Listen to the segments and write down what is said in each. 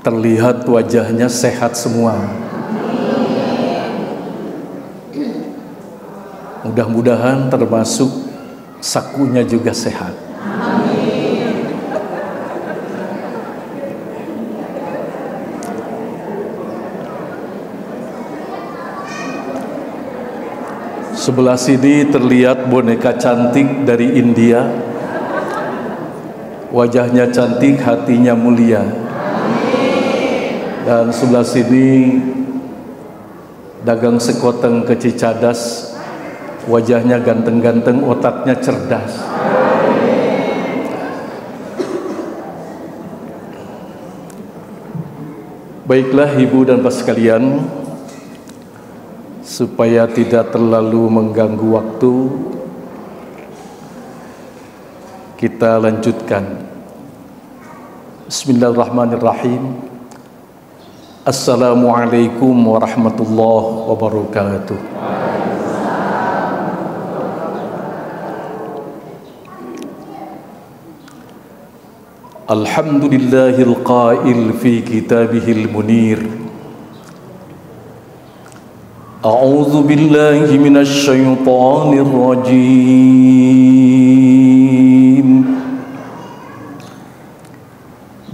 terlihat wajahnya sehat semua. Mudah-mudahan termasuk sakunya juga sehat. Sebelah sini terlihat boneka cantik dari India. Wajahnya cantik, hatinya mulia. Dan sebelah sini dagang sekoteng ke Cicadas. Wajahnya ganteng-ganteng, otaknya cerdas. Baiklah ibu dan bapak sekalian, supaya tidak terlalu mengganggu waktu, kita lanjutkan. Bismillahirrahmanirrahim. Assalamualaikum warahmatullahi wabarakatuh. Alhamdulillahil qail fi kitabihil munir. A'udzu billahi minasy syaithanir rajim.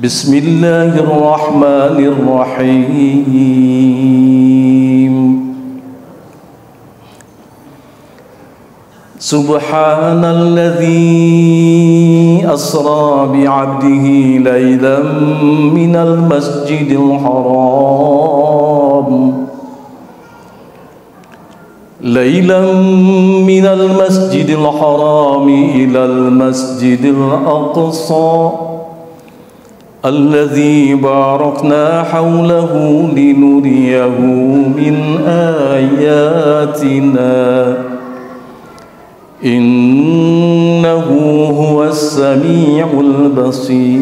Bismillahirrahmanirrahim. Subhanalladzi asra bi'abdihi lailan minal masjidil haram minal masjidil harami ilal masjidil aqsa alladzi barakna hawlahu linuriyahu min ayatina innahu huwas sami'ul basir.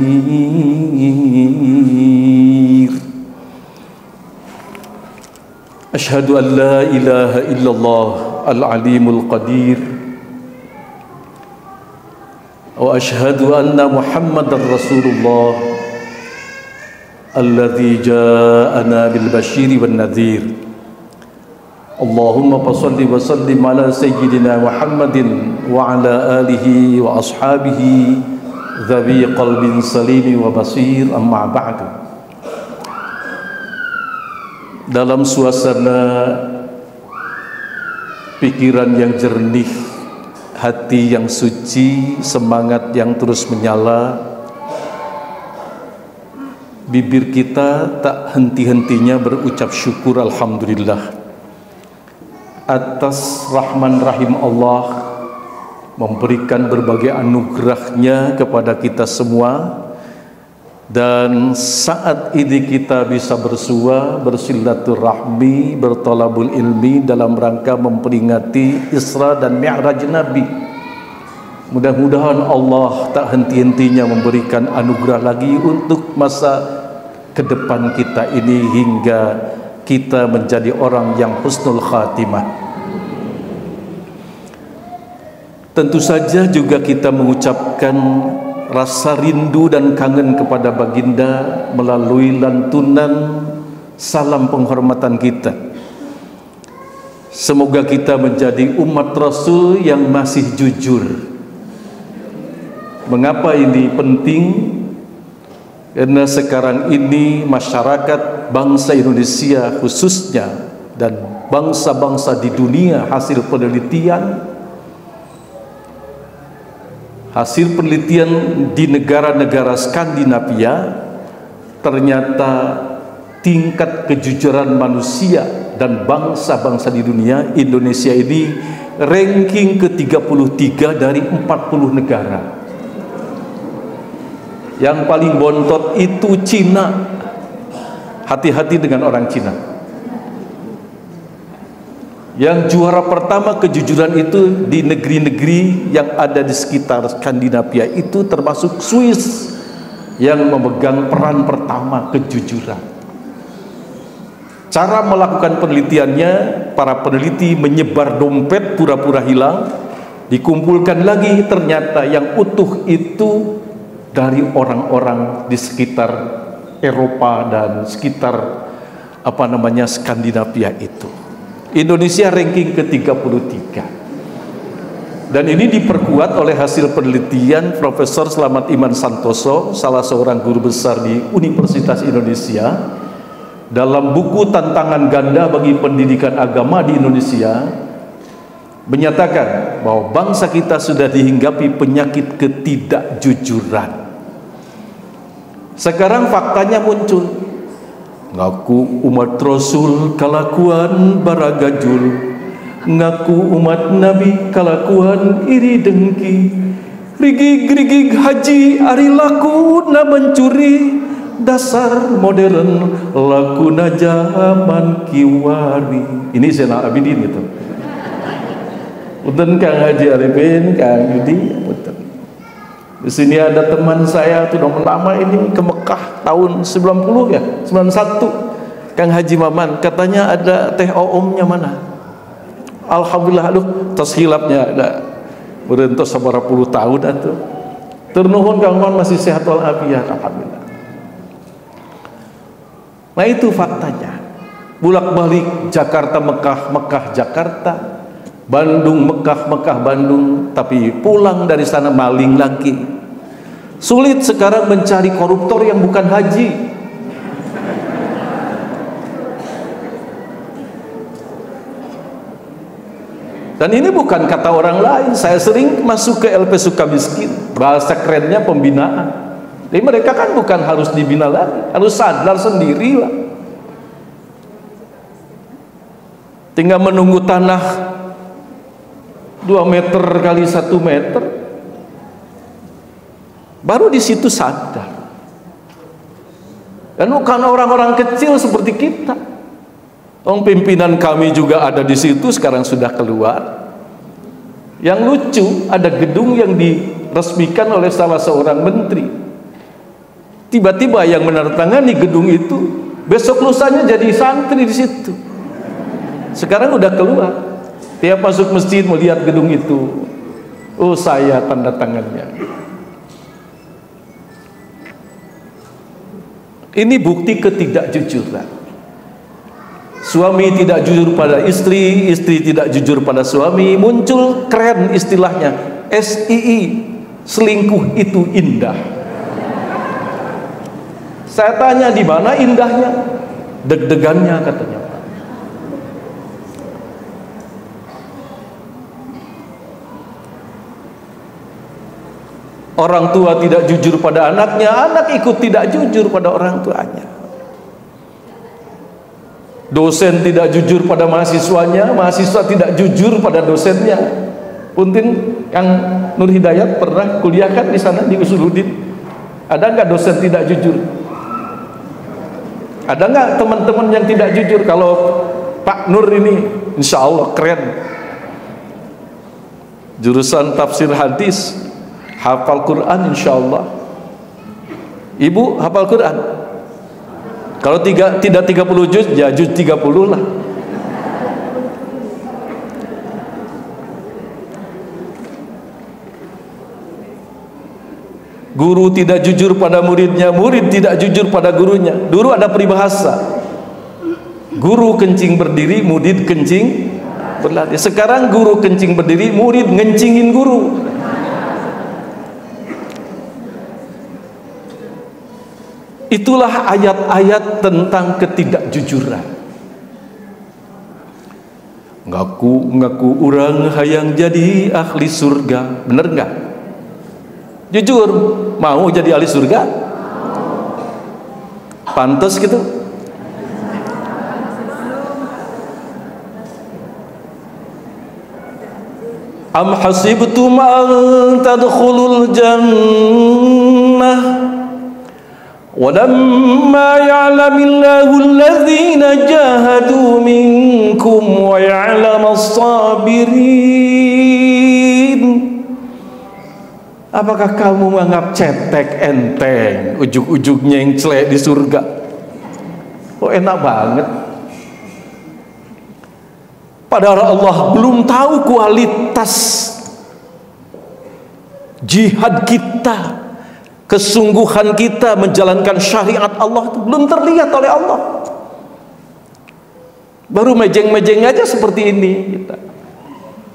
Asyhadu an la ilaha illallah al-alimul qadir wa asyhadu anna muhammadar rasulullah alladzi ja'ana bil basyiri wan nadhir. Allahumma salli wa sallim ala sayyidina Muhammadin wa ala alihi wa ashabihi dhawi qalbin salim wa basir, amma ba'du. Dalam suasana pikiran yang jernih, hati yang suci, semangat yang terus menyala, bibir kita tak henti-hentinya berucap syukur alhamdulillah atas rahman rahim Allah memberikan berbagai anugerahnya kepada kita semua. Dan saat ini kita bisa bersua, bersilaturahmi, bertolabul ilmi dalam rangka memperingati Isra dan Mi'raj Nabi. Mudah-mudahan Allah tak henti-hentinya memberikan anugerah lagi untuk masa ke depan kita ini hingga kita menjadi orang yang husnul khatimah. Tentu saja juga kita mengucapkan rasa rindu dan kangen kepada baginda melalui lantunan salam penghormatan kita. Semoga kita menjadi umat Rasul yang masih jujur. Mengapa ini penting? Karena sekarang ini masyarakat bangsa Indonesia khususnya dan bangsa-bangsa di dunia hasil penelitian di negara-negara Skandinavia, ternyata tingkat kejujuran manusia dan bangsa-bangsa di dunia, Indonesia ini ranking ke-33 dari 40 negara. Yang paling bontot itu Cina. Hati-hati dengan orang Cina. Yang juara pertama kejujuran itu di negeri-negeri yang ada di sekitar Skandinavia itu termasuk Swiss yang memegang peran pertama kejujuran. Cara melakukan penelitiannya, para peneliti menyebar dompet pura-pura hilang, dikumpulkan lagi, ternyata yang utuh itu dari orang-orang di sekitar Eropa dan sekitar Skandinavia itu. Indonesia ranking ke-33. Dan ini diperkuat oleh hasil penelitian Profesor Slamet Iman Santoso, salah seorang guru besar di Universitas Indonesia, dalam buku Tantangan Ganda bagi Pendidikan Agama di Indonesia, menyatakan bahwa bangsa kita sudah dihinggapi penyakit ketidakjujuran. Sekarang faktanya muncul, ngaku umat Rasul kalakuan baragajul, ngaku umat Nabi kalakuan iri dengki, rigig-rigig haji ari laku na mencuri, dasar modern laku na zaman kiwari. Ini Zainal Abidin itu. Punten Kang Haji Arifin, Kang Yudi, punten. Di sini ada teman saya tuh udah lama ini ke Mekah tahun 90 ya, 91. Kang Haji Maman, katanya ada teh oomnya mana? Alhamdulillah, aduh tos hilapnya ada berentos sabaraha puluh tahun atuh. Turnuhun Kang Maman masih sehat walafiat, alhamdulillah. Nah itu faktanya. Bolak-balik Jakarta Mekah, Mekah Jakarta, Bandung Mekah, Mekah Bandung, tapi pulang dari sana maling lagi. Sulit sekarang mencari koruptor yang bukan haji. Dan ini bukan kata orang lain. Saya sering masuk ke LP Sukamiskin, bahasa kerennya pembinaan. Jadi mereka kan bukan harus dibina lagi, harus sadar sendirilah. Tinggal menunggu tanah 2 meter kali 1 meter, baru di situ sadar. Dan bukan orang-orang kecil seperti kita. Pimpinan kami juga ada di situ, sekarang sudah keluar. Yang lucu, ada gedung yang diresmikan oleh salah seorang menteri. Tiba-tiba yang menandatangani gedung itu besok lusanya jadi santri di situ. Sekarang udah keluar. Tiap masuk masjid melihat gedung itu, oh saya tanda tangannya. Ini bukti ketidakjujuran. Suami tidak jujur pada istri, istri tidak jujur pada suami. Muncul keren istilahnya, SII, selingkuh itu indah. Saya tanya di mana indahnya? Deg-degannya katanya. Orang tua tidak jujur pada anaknya, anak ikut tidak jujur pada orang tuanya. Dosen tidak jujur pada mahasiswanya, mahasiswa tidak jujur pada dosennya. Punten Kang Nur Hidayat pernah kuliah kan di sana di Usuluddin. Ada nggak dosen tidak jujur? Ada nggak teman-teman yang tidak jujur? Kalau Pak Nur ini, insya Allah keren. Jurusan tafsir hadis, hafal Quran insya Allah. Ibu hafal Quran? Kalau tidak 30 juz, ya juz 30 lah. Guru tidak jujur pada muridnya, murid tidak jujur pada gurunya. Dulu ada peribahasa, guru kencing berdiri, murid kencing berlari. Sekarang guru kencing berdiri, murid ngencingin guru. Itulah ayat-ayat tentang ketidakjujuran. Ngaku orang hayang jadi ahli surga, bener nggak? Jujur, mau jadi ahli surga? Pantas gitu? Am hasibtum an tadkhulul jannah وَلَمَّا يَعْلَمِ اللَّهُ الَّذِينَ جَاهَدُوا مِنكُمْ وَيَعْلَمَ الصَّابِرِينَ. Apakah kamu menganggap cetek enteng, ujug-ujugnya yang celek di surga? Oh enak banget. Padahal Allah belum tahu kualitas jihad kita, kesungguhan kita menjalankan syariat Allah itu belum terlihat oleh Allah. Baru mejeng-mejeng aja seperti ini kita.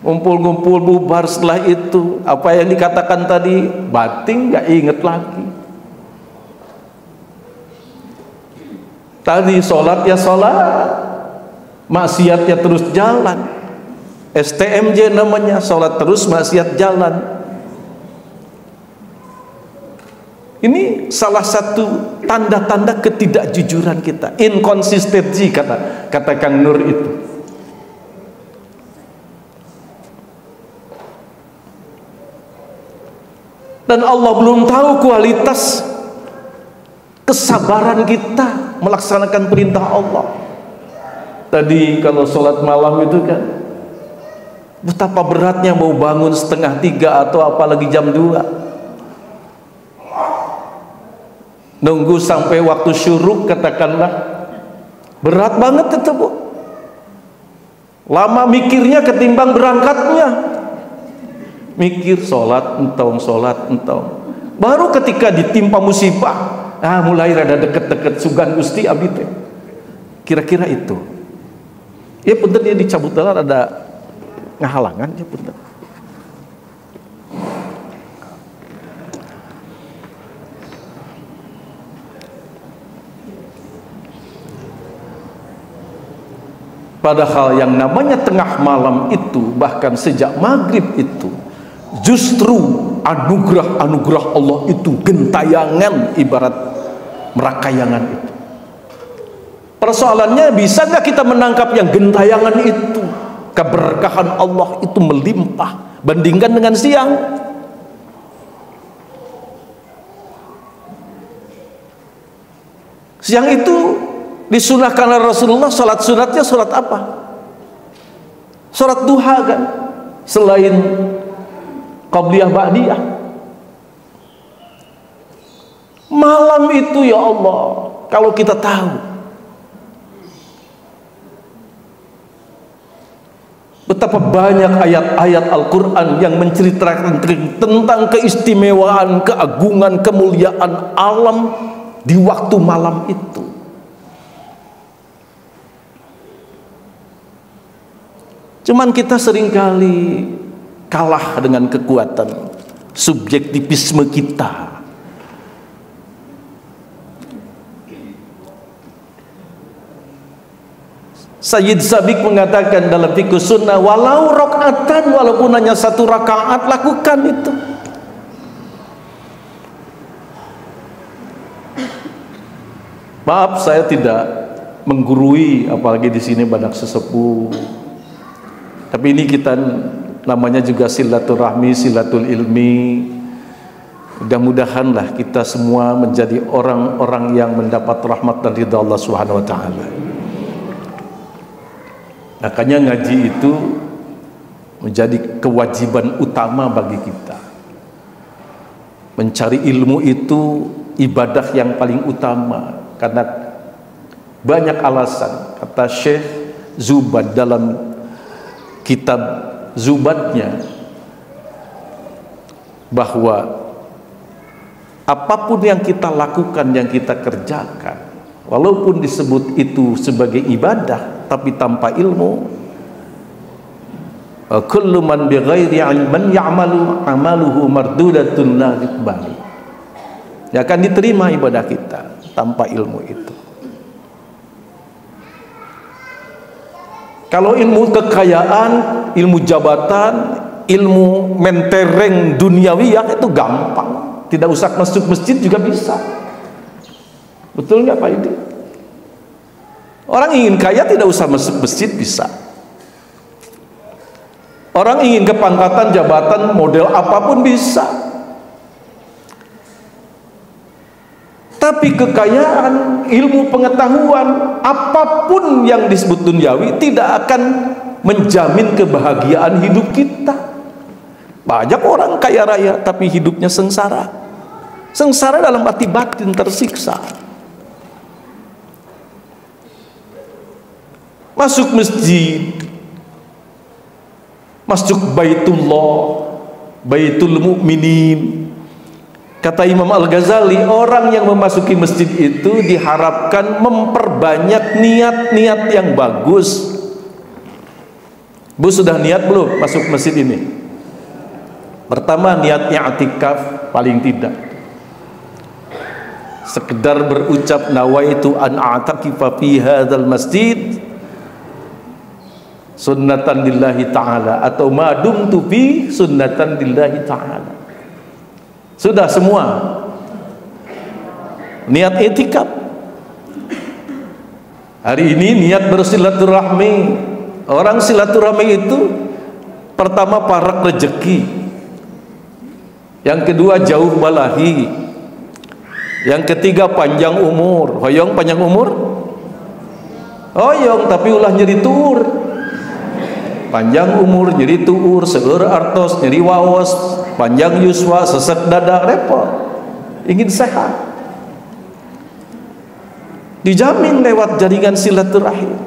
Ngumpul-ngumpul bubar, setelah itu apa yang dikatakan tadi batin nggak inget lagi. Tadi sholat ya sholat, maksiat ya terus jalan. STMJ namanya, sholat terus maksiat jalan. Ini salah satu tanda-tanda ketidakjujuran kita, inkonsistensi kata Kang Nur itu. Dan Allah belum tahu kualitas kesabaran kita melaksanakan perintah Allah. Tadi kalau sholat malam itu kan betapa beratnya, mau bangun 2:30 atau apalagi jam 2, nunggu sampai waktu syuruk, katakanlah berat banget itu Bu. Lama mikirnya ketimbang berangkatnya. Mikir sholat entong. Baru ketika ditimpa musibah, mulai rada deket-deket sugan Gusti abdi teh. Kira-kira itu. Ya punten dia dicabut dalan ada ngahalangan ya punten. Padahal yang namanya tengah malam itu, bahkan sejak maghrib itu, justru anugerah Allah itu gentayangan, ibarat merakayangan itu. Persoalannya, bisa nggak kita menangkap yang gentayangan itu? Keberkahan Allah itu melimpah. Bandingkan dengan siang. Siang itu disunahkan oleh Rasulullah, sholat sunatnya sholat apa? Sholat duha kan? Selain qabliyah ba'diyah. Malam itu ya Allah, kalau kita tahu betapa banyak ayat-ayat Al-Quran yang menceritakan tentang keistimewaan, keagungan, kemuliaan alam di waktu malam itu. Cuman kita seringkali kalah dengan kekuatan subjektivisme kita. Sayyid Sabiq mengatakan dalam fikih sunnah, walau rakaatan, walaupun hanya 1 rakaat, lakukan itu. Maaf, saya tidak menggurui, apalagi di sini banyak sesepuh. Tapi ini kita namanya juga silaturahmi, silatul ilmi. Mudah-mudahanlah kita semua menjadi orang-orang yang mendapat rahmat dan ridha Allah Subhanahu wa taala. Makanya ngaji itu menjadi kewajiban utama bagi kita. Mencari ilmu itu ibadah yang paling utama, karena banyak alasan. Kata Syekh Zubad dalam kitab Zubadnya, bahwa apapun yang kita lakukan, yang kita kerjakan, walaupun disebut itu sebagai ibadah, tapi tanpa ilmu, kullu man bighairi ilmin ya'malu amaluhu mardudatun la yuqbal. Ya akan diterima ibadah kita tanpa ilmu itu. Kalau ilmu kekayaan, ilmu jabatan, ilmu mentereng duniawi itu gampang, tidak usah masuk masjid juga bisa. Betul nggak Pak Idi? Orang ingin kaya tidak usah masuk masjid bisa. Orang ingin kepangkatan, jabatan, model apapun bisa. Tapi kekayaan, ilmu pengetahuan, apapun yang disebut duniawi tidak akan menjamin kebahagiaan hidup kita. Banyak orang kaya raya tapi hidupnya sengsara. Sengsara dalam arti batin, tersiksa. Masuk masjid, masuk Baitullah, Baitul Mu'minin, Kata Imam Al-Ghazali, orang yang memasuki masjid itu diharapkan memperbanyak niat-niat yang bagus. Bu, sudah niat belum masuk masjid ini? Pertama, niat i'tikaf paling tidak. Sekedar berucap nawaitu an a'takifa fi hadzal masjid sunnatan lillahi ta'ala, atau ma dumtu fi sunnatan lillahi ta'ala. Sudah semua. Niat i'tikaf. Hari ini niat bersilaturahmi. Orang silaturahmi itu pertama parak rezeki, yang kedua jauh balahi, yang ketiga panjang umur. Hoyong panjang umur? Hoyong tapi ulah nyeri tuur. Panjang umur nyeri tuur, seueur artos nyeri waos, panjang yuswa sesek dada, repot. Ingin sehat, dijamin lewat jaringan silaturahim.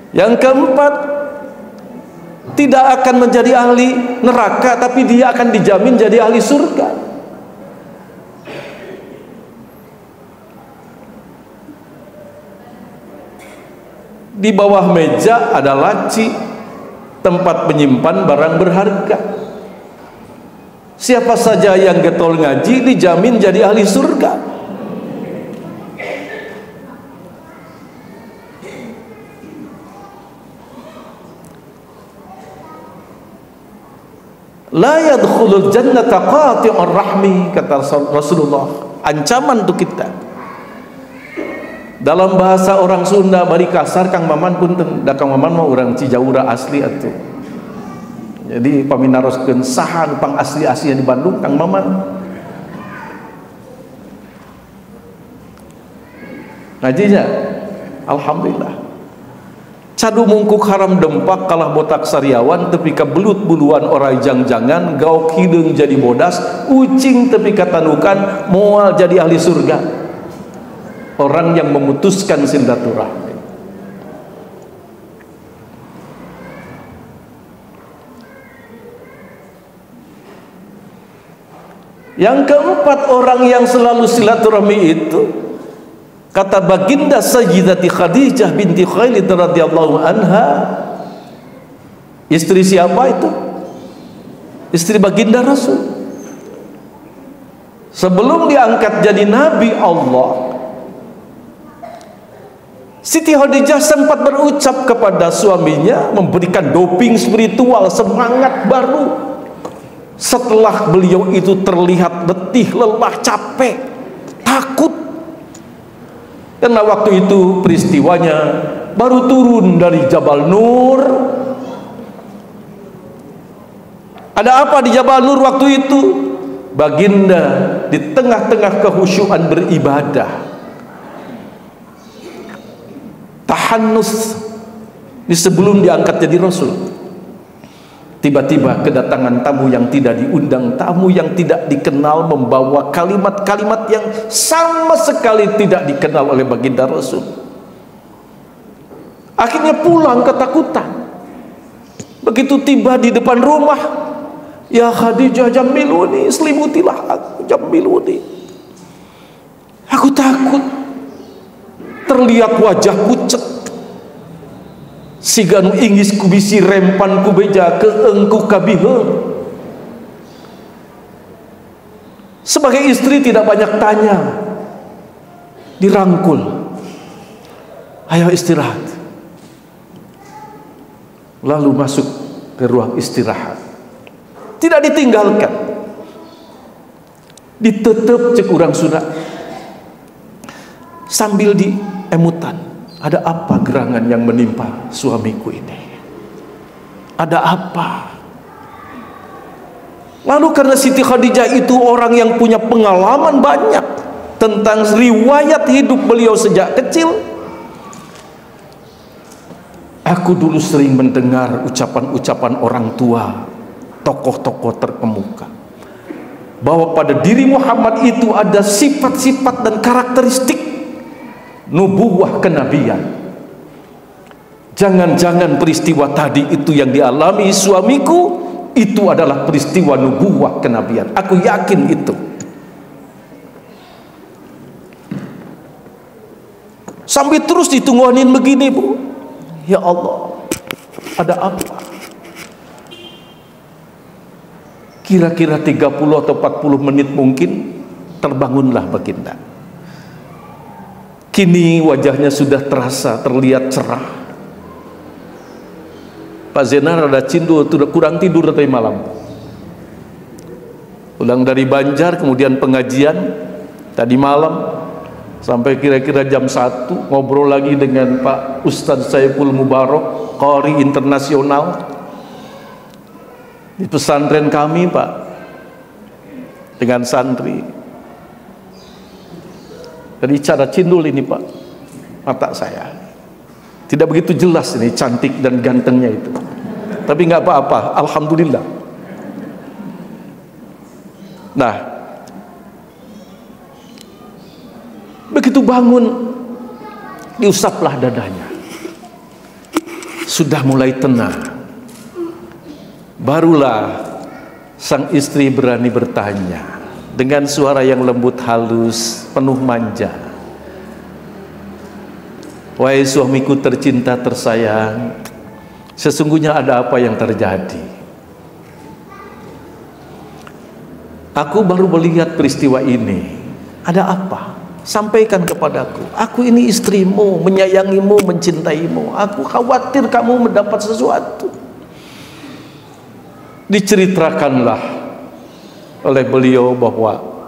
Yang keempat, tidak akan menjadi ahli neraka, tapi dia akan dijamin jadi ahli surga. Di bawah meja ada laci, tempat menyimpan barang berharga. Siapa saja yang getol ngaji dijamin jadi ahli surga. La yadkhulul jannata qati'ur rahmi, kata Rasulullah. Ancaman untuk kita. Dalam bahasa orang Sunda bari kasar Kang Maman punten, da Kang Maman mah urang Cijaura asli atuh. Jadi paminaroskeun saha nu pang asli-asli di Bandung Kang Maman. Ngajinya alhamdulillah. Cadu mungkuk haram dempak kalah botak sariawan, tapi ka belut buluan orai jang-jangan, gaok hideung jadi bodas, ucing tapi katanukan moal jadi ahli surga. Orang yang memutuskan silaturahmi. Yang keempat, orang yang selalu silaturahmi itu, kata baginda Sayyidati Khadijah binti Khuwailid radhiyallahu anha, istri siapa itu? Istri baginda Rasul. Sebelum diangkat jadi nabi Allah, Siti Khadijah sempat berucap kepada suaminya, memberikan doping spiritual, semangat baru. Setelah beliau itu terlihat letih, lelah, capek, takut. Karena waktu itu peristiwanya baru turun dari Jabal Nur. Ada apa di Jabal Nur waktu itu? Baginda di tengah-tengah kehusyuan beribadah, tahannus, di sebelum diangkat jadi Rasul. Tiba-tiba kedatangan tamu yang tidak diundang, tamu yang tidak dikenal, membawa kalimat-kalimat yang sama sekali tidak dikenal oleh baginda Rasul. Akhirnya pulang ketakutan. Begitu tiba di depan rumah, ya Khadijah jamiluni, selimutilah aku, jamiluni. Aku takut. Terlihat wajah pucat. Siga nu inggis ku bisi rempan ku beja ke engku kabiheung. Sebagai istri tidak banyak tanya, dirangkul, ayo istirahat. Lalu masuk ke ruang istirahat, tidak ditinggalkan, ditetep cek urang Sunda sambil diemutan. Ada apa gerangan yang menimpa suamiku ini? Ada apa? Lalu karena Siti Khadijah itu orang yang punya pengalaman banyak tentang riwayat hidup beliau sejak kecil. Aku dulu sering mendengar ucapan-ucapan orang tua, tokoh-tokoh terkemuka, bahwa pada diri Muhammad itu ada sifat-sifat dan karakteristik nubuwah kenabian. Jangan-jangan peristiwa tadi itu yang dialami suamiku itu adalah peristiwa nubuwah kenabian. Aku yakin itu. Sampai terus ditungguin begini, Bu. Ya Allah, ada apa? Kira-kira 30 atau 40 menit mungkin terbangunlah baginda. Kini wajahnya sudah terlihat cerah. Pak Zenar ada cindu, kurang tidur tadi malam. Pulang dari Banjar, kemudian pengajian tadi malam sampai kira-kira jam 1, ngobrol lagi dengan Pak Ustadz Saiful Mubarak, Qari internasional di pesantren kami, Pak, dengan santri. Jadi cara cindul ini, Pak, mata saya tidak begitu jelas ini cantik dan gantengnya itu, tapi nggak apa-apa, alhamdulillah. Nah, begitu bangun, diusaplah dadanya, sudah mulai tenang. Barulah sang istri berani bertanya dengan suara yang lembut halus, penuh manja. Wahai suamiku tercinta tersayang, sesungguhnya ada apa yang terjadi? Aku baru melihat peristiwa ini. Ada apa? Sampaikan kepadaku. Aku ini istrimu, menyayangimu, mencintaimu. Aku khawatir kamu mendapat sesuatu. Diceritakanlah oleh beliau bahwa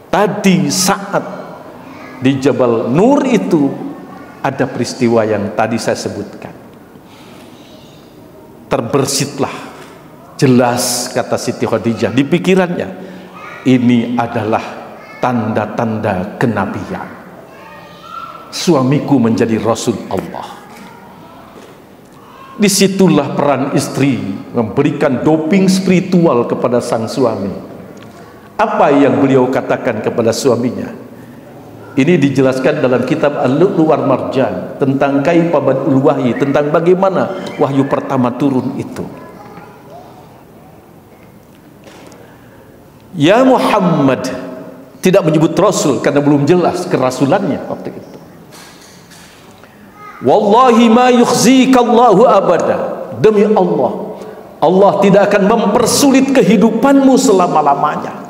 tadi saat di Jabal Nur itu ada peristiwa yang tadi saya sebutkan. Terbersitlah jelas, kata Siti Khadijah di pikirannya, ini adalah tanda-tanda kenabian. Suamiku menjadi Rasul Allah. Disitulah peran istri memberikan doping spiritual kepada sang suami. Apa yang beliau katakan kepada suaminya? Ini dijelaskan dalam kitab Al-Lu'lu' wal Marjan tentang kaifa bad'ul wahyi, tentang bagaimana wahyu pertama turun itu. Ya Muhammad, tidak menyebut Rasul karena belum jelas kerasulannya waktu itu. Wallahi ma yukhzikallahu abada. Demi Allah, Allah tidak akan mempersulit kehidupanmu selama-lamanya.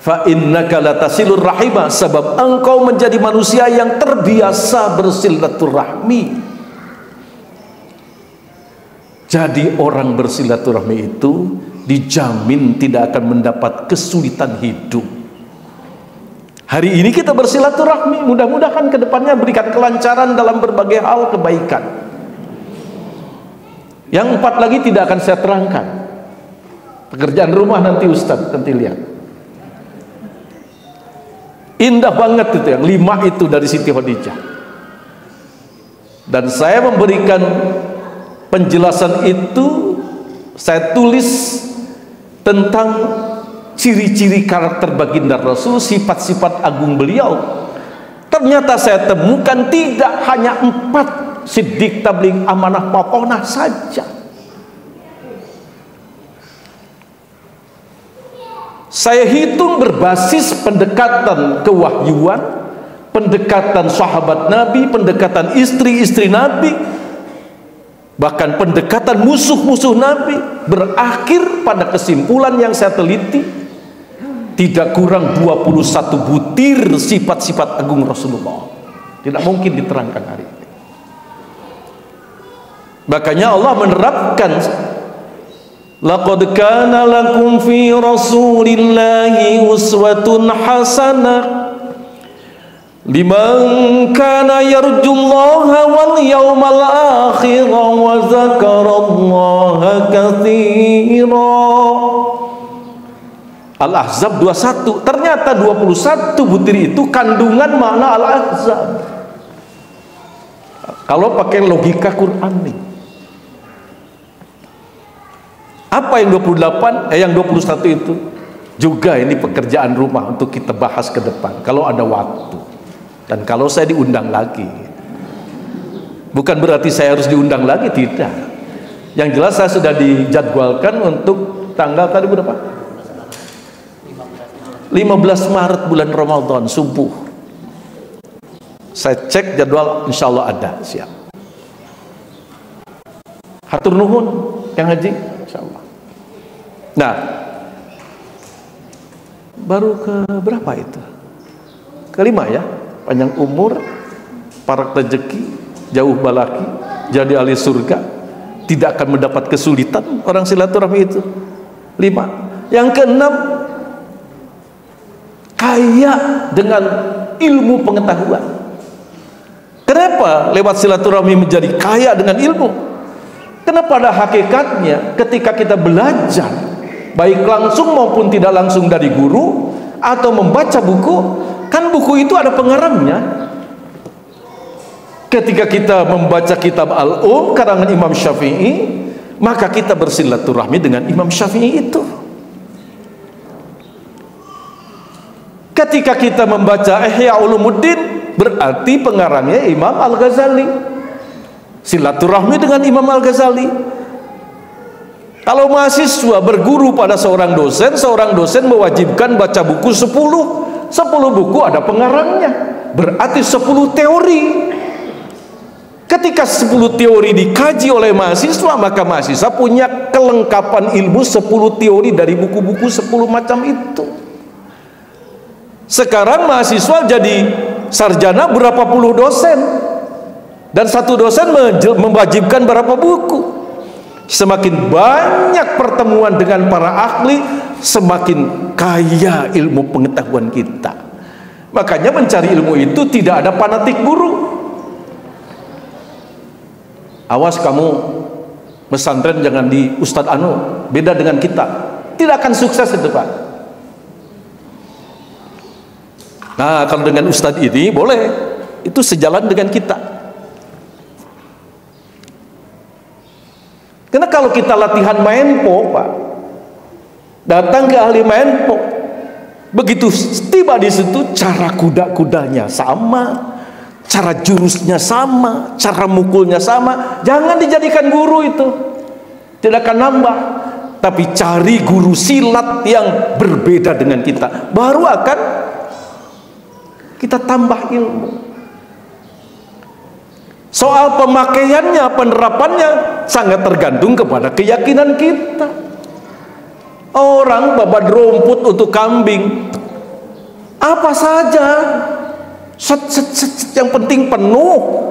Fa innaka latasilur rahimah, sebab engkau menjadi manusia yang terbiasa bersilaturahmi. Jadi orang bersilaturahmi itu dijamin tidak akan mendapat kesulitan hidup. Hari ini kita bersilaturahmi, mudah-mudahan ke depannya berikan kelancaran dalam berbagai hal kebaikan. Yang 4 lagi tidak akan saya terangkan. Pekerjaan rumah nanti Ustadz, nanti lihat. Indah banget itu, yang 5 itu dari Siti Khadijah. Dan saya memberikan penjelasan itu, saya tulis tentang ciri-ciri karakter baginda Rasul, sifat-sifat agung beliau. Ternyata saya temukan tidak hanya 4 siddiq, tabligh, amanah, makonah saja. Saya hitung berbasis pendekatan kewahyuan, pendekatan sahabat Nabi, pendekatan istri-istri Nabi, bahkan pendekatan musuh-musuh Nabi, berakhir pada kesimpulan yang saya teliti, tidak kurang 21 butir sifat-sifat agung Rasulullah. Tidak mungkin diterangkan hari ini. Makanya Allah menerapkan, laqad kana lakum fi rasulillahi uswatun hasanah liman kana yarjullaha wal yawmal akhir wa zakarallaha katsira. Al-Ahzab 21. Ternyata 21 butir itu kandungan makna Al-Ahzab. Kalau pakai logika Quran nih. Apa yang 28? Yang 21 itu juga ini pekerjaan rumah untuk kita bahas ke depan kalau ada waktu. Dan kalau saya diundang lagi. Bukan berarti saya harus diundang lagi, tidak. Yang jelas saya sudah dijadwalkan untuk tanggal tadi berapa? 15 Maret bulan Ramadan subuh. Saya cek jadwal, insya Allah ada, siap. Hatur nuhun yang haji, insya Allah. Nah, baru ke berapa itu? Kelima ya, panjang umur, parak rezeki, jauh balaki, jadi ahli surga, tidak akan mendapat kesulitan orang silaturahmi itu. 5. Yang keenam, kaya dengan ilmu pengetahuan. Kenapa lewat silaturahmi menjadi kaya dengan ilmu? Karena pada hakikatnya ketika kita belajar, baik langsung maupun tidak langsung dari guru, atau membaca buku, kan buku itu ada pengarangnya. Ketika kita membaca kitab Al-Um karangan Imam Syafi'i, maka kita bersilaturahmi dengan Imam Syafi'i itu. Ketika kita membaca Ihya Ulumuddin, berarti pengarangnya Imam Al-Ghazali. Silaturahmi dengan Imam Al-Ghazali. Kalau mahasiswa berguru pada seorang dosen mewajibkan baca buku 10 buku ada pengarangnya, berarti 10 teori. Ketika 10 teori dikaji oleh mahasiswa, maka mahasiswa punya kelengkapan ilmu 10 teori dari buku-buku 10 macam itu. Sekarang mahasiswa jadi sarjana berapa puluh dosen, dan satu dosen mewajibkan berapa buku. Semakin banyak pertemuan dengan para ahli, semakin kaya ilmu pengetahuan kita. Makanya mencari ilmu itu tidak ada fanatik guru. Awas kamu pesantren jangan di Ustadz Anu, beda dengan kita, tidak akan sukses itu Pak. Nah, kalau dengan Ustadz ini boleh, itu sejalan dengan kita. Karena kalau kita latihan menpo Pak, datang ke ahli menpo, begitu tiba di situ cara kuda-kudanya sama, cara jurusnya sama, cara mukulnya sama, jangan dijadikan guru itu, tidak akan nambah. Tapi cari guru silat yang berbeda dengan kita, baru akan kita tambah ilmu. Soal pemakaiannya, penerapannya sangat tergantung kepada keyakinan kita. Orang babat rumput untuk kambing, apa saja, yang penting penuh.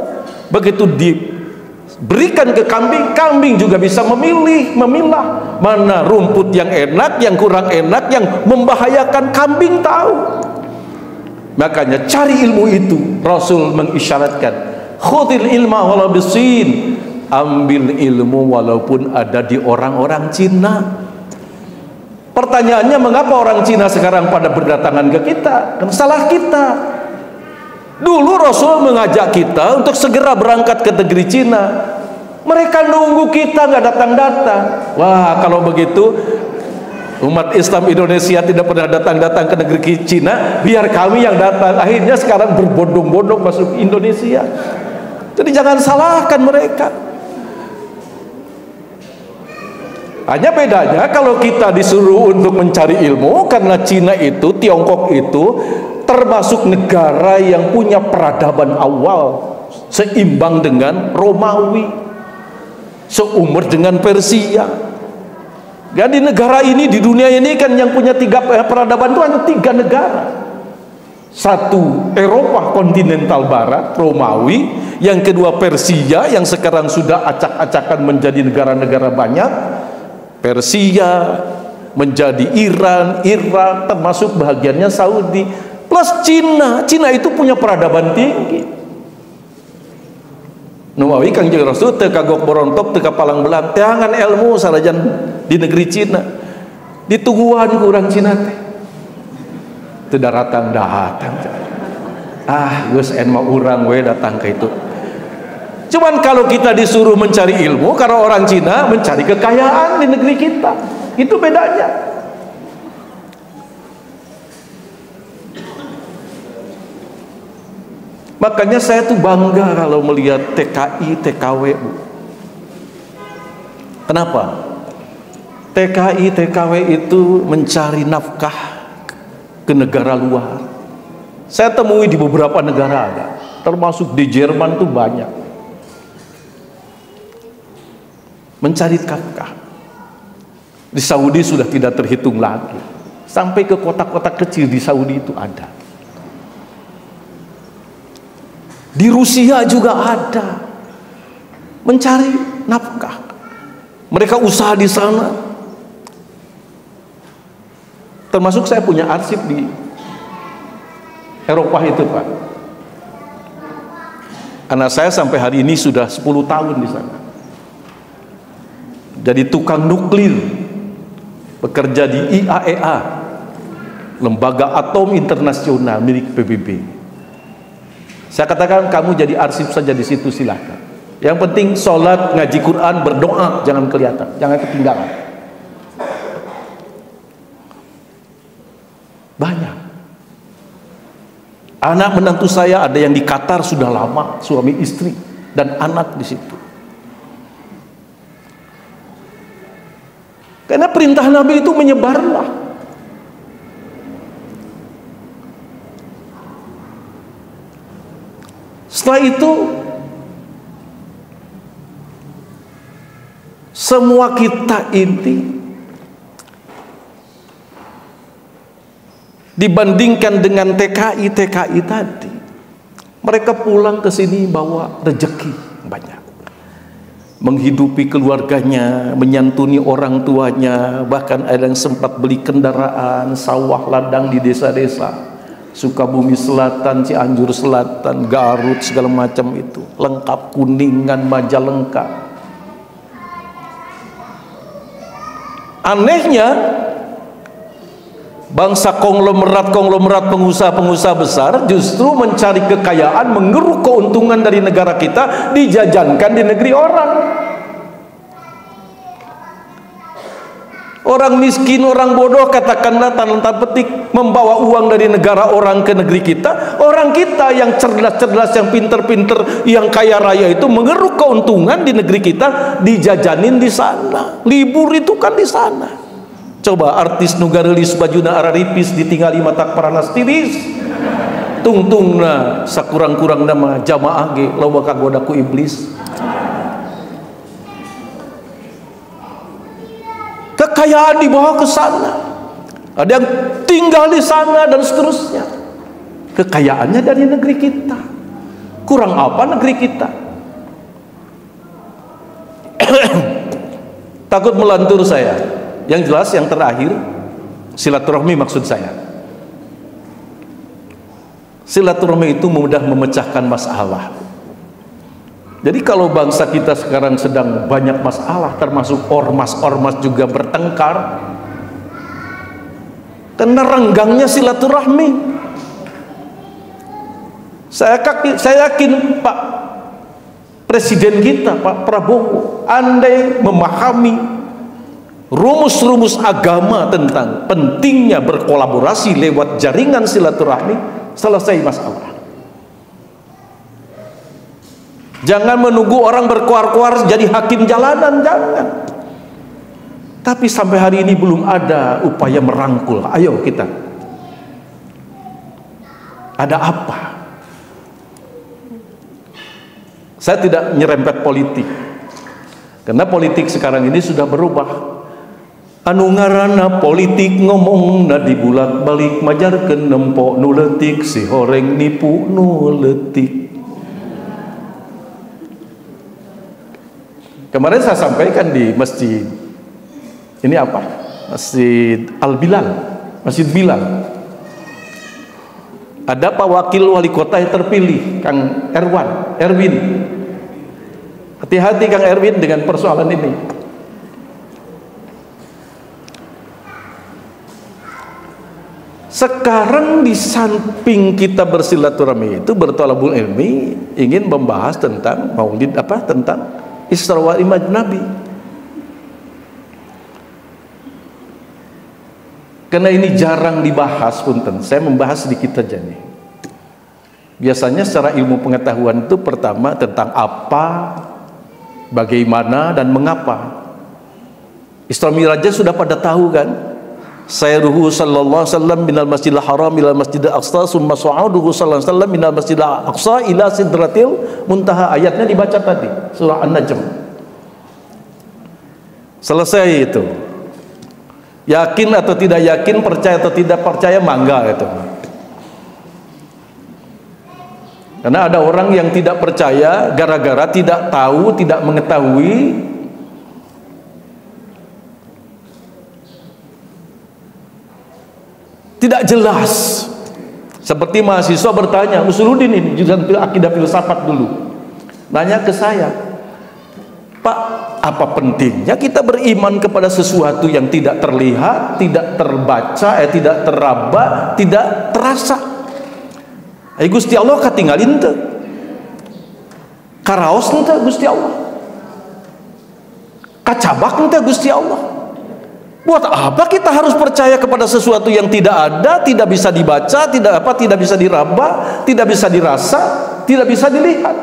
Begitu diberikan ke kambing, kambing juga bisa memilah mana rumput yang enak, yang kurang enak, yang membahayakan, kambing tahu. Makanya cari ilmu itu, Rasul mengisyaratkan, khudil ilma walau bisin, ambil ilmu walaupun ada di orang-orang Cina. Pertanyaannya, mengapa orang Cina sekarang pada berdatangan ke kita? Kan salah kita. Dulu Rasul mengajak kita untuk segera berangkat ke negeri Cina, mereka nunggu kita nggak datang-datang. Wah, kalau begitu umat Islam Indonesia tidak pernah datang-datang ke negeri Cina, biar kami yang datang. Akhirnya sekarang berbondong-bondong masuk Indonesia. Jadi jangan salahkan mereka. Hanya bedanya kalau kita disuruh untuk mencari ilmu, karena Cina itu, Tiongkok itu termasuk negara yang punya peradaban awal seimbang dengan Romawi, seumur dengan Persia. Jadi negara ini di dunia ini kan yang punya 3 peradaban itu hanya 3 negara. Satu Eropa kontinental barat, Romawi. Yang kedua Persia, yang sekarang sudah acak-acakan menjadi negara-negara banyak. Persia menjadi Iran, Irak, termasuk bahagiannya Saudi, plus Cina. Cina itu punya peradaban tinggi. Nuwawi Kangjeng Rasul teu kagok borontok, teu kapalang belang, teangan ilmu sarajan di negeri Cina. Ditungguan ku urang Cina teh. Teu datang. Ah, geus en mah urang we datang ke itu. Cuman kalau kita disuruh mencari ilmu, karena orang Cina mencari kekayaan di negeri kita, itu bedanya. Makanya saya tuh bangga kalau melihat TKI, TKW, Bu. Kenapa? TKI, TKW itu mencari nafkah ke negara luar. Saya temui di beberapa negara ada. termasuk di Jerman tuh banyak mencari Kafka. Di Saudi sudah tidak terhitung lagi, sampai ke kota-kota kecil di Saudi itu ada. Di Rusia juga ada, mencari nafkah. Mereka usaha di sana. Termasuk saya punya arsip di Eropa itu, Pak. Anak saya sampai hari ini sudah 10 tahun di sana. Jadi tukang nuklir, bekerja di IAEA, Lembaga Atom Internasional milik PBB. Saya katakan kamu jadi arsip saja di situ, silahkan. Yang penting sholat, ngaji Quran, berdoa, jangan kelihatan, jangan ketinggalan. Banyak. Anak menantu saya ada yang di Qatar sudah lama, suami istri dan anak di situ. Karena perintah Nabi itu menyebarlah. Setelah itu semua kita ini dibandingkan dengan TKI tadi, mereka pulang ke sini bawa rezeki banyak, menghidupi keluarganya, menyantuni orang tuanya, bahkan ada yang sempat beli kendaraan, sawah ladang di desa-desa Sukabumi Selatan, Cianjur Selatan, Garut, segala macam itu lengkap, Kuningan, Majalengka. Anehnya bangsa konglomerat pengusaha besar justru mencari kekayaan, mengeruk keuntungan dari negara kita, dijajankan di negeri orang. Orang miskin, orang bodoh, katakanlah tanda petik, membawa uang dari negara orang ke negeri kita. Orang kita yang cerdas-cerdas, yang pinter-pinter, yang kaya raya itu mengeruk keuntungan di negeri kita, dijajanin di sana. Libur itu kan di sana. Coba artis nugarelis bajuna araripis ditinggali mata paranas tiris, tungtungna sakurang-kurang nama jamaah ge loba kagoda ku iblis. Kekayaan dibawa ke sana, ada yang tinggal di sana dan seterusnya. Kekayaannya dari negeri kita. Kurang apa negeri kita? Takut melantur saya. Yang jelas yang terakhir, silaturahmi maksud saya. Silaturahmi itu mudah memecahkan masalah. Jadi kalau bangsa kita sekarang sedang banyak masalah, termasuk ormas-ormas juga bertengkar, karena renggangnya silaturahmi. Saya yakin Pak Presiden kita, Pak Prabowo, andai memahami rumus-rumus agama tentang pentingnya berkolaborasi lewat jaringan silaturahmi, selesai masalah. Jangan menunggu orang berkuar-kuar jadi hakim jalanan, jangan. Tapi sampai hari ini belum ada upaya merangkul. Ayo kita. Ada apa? Saya tidak nyerempet politik, karena politik sekarang ini sudah berubah. Anu ngaranna politik ngomong na dibulat balik majarkeun nempo nu leutik si horeng nipu nu leutik. Kemarin saya sampaikan di masjid ini apa? Masjid Al-Bilal, Masjid Bilal. Ada Pak Wakil Wali Kota yang terpilih, Kang Erwin. Hati-hati Kang Erwin dengan persoalan ini. Sekarang di samping kita bersilaturahmi itu bertolabul ilmi, ingin membahas tentang maulid tentang Isra wa Mi'raj Nabi. Karena ini jarang dibahas, punten. Saya membahas sedikit saja nih. Biasanya secara ilmu pengetahuan itu pertama tentang apa, bagaimana dan mengapa. Isra Mi'raj sudah pada tahu kan? sayruhu sallallahu alaihi wasallam minal masjidil haram ila masjidil aqsa summa su'uduhu sallallahu alaihi wasallam minal masjidil aqsa ila sidratil muntaha. Ayatnya dibaca tadi, surah An-Najm. Selesai itu. Yakin atau tidak yakin, percaya atau tidak percaya, mangga itu. Karena ada orang yang tidak percaya gara-gara tidak tahu, tidak mengetahui tidak jelas. Seperti mahasiswa bertanya, Usuluddin ini jurusan akidah filsafat dulu, nanya ke saya, Pak, apa pentingnya kita beriman kepada sesuatu yang tidak terlihat, tidak terbaca, tidak teraba, tidak terasa? Gusti Allah katinggalin teu, karaos teu Gusti Allah, kacabak teu Gusti Allah. Buat apa kita harus percaya kepada sesuatu yang tidak ada, tidak bisa dibaca, tidak bisa diraba, tidak bisa dirasa, tidak bisa dilihat?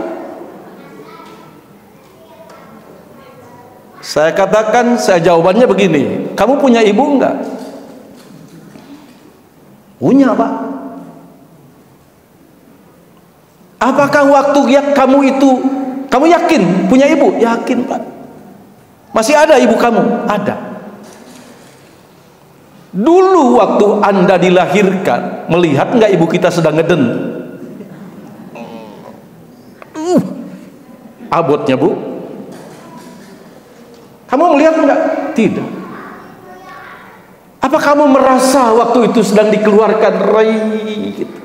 Saya katakan, jawabannya begini, kamu punya ibu enggak? Punya, Pak. Apakah waktu kamu yakin punya ibu? Yakin, Pak. Masih ada ibu kamu? Ada. Dulu waktu Anda dilahirkan, melihat enggak ibu kita sedang ngeden? Abotnya, Bu. Kamu melihat enggak? Tidak. Apa kamu merasa waktu itu sedang dikeluarkan gitu?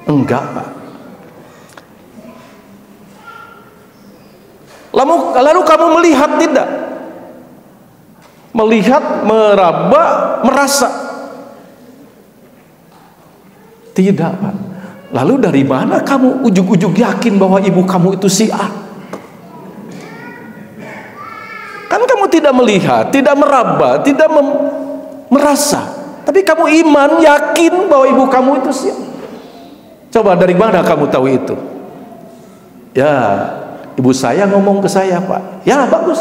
Enggak, Pak. Lalu kamu melihat tidak? Melihat, meraba, merasa? Tidak, Pak. Lalu dari mana kamu ujug-ujug yakin bahwa ibu kamu itu si A? Kan kamu tidak melihat, tidak meraba, tidak merasa, tapi kamu iman, yakin bahwa ibu kamu itu si A. Coba dari mana kamu tahu itu? Ya, ibu saya ngomong ke saya, Pak. Ya, bagus.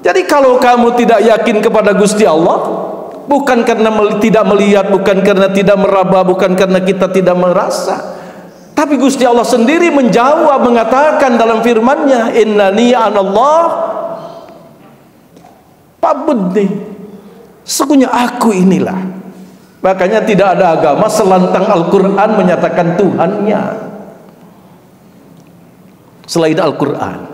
Jadi kalau kamu tidak yakin kepada Gusti Allah, bukan karena tidak melihat, bukan karena tidak meraba, bukan karena kita tidak merasa, tapi Gusti Allah sendiri menjawab, mengatakan dalam firman-Nya, innani anallah fa'budni, sesungguhnya aku inilah. Makanya tidak ada agama selantang Al-Quran menyatakan Tuhannya selain Al-Quran.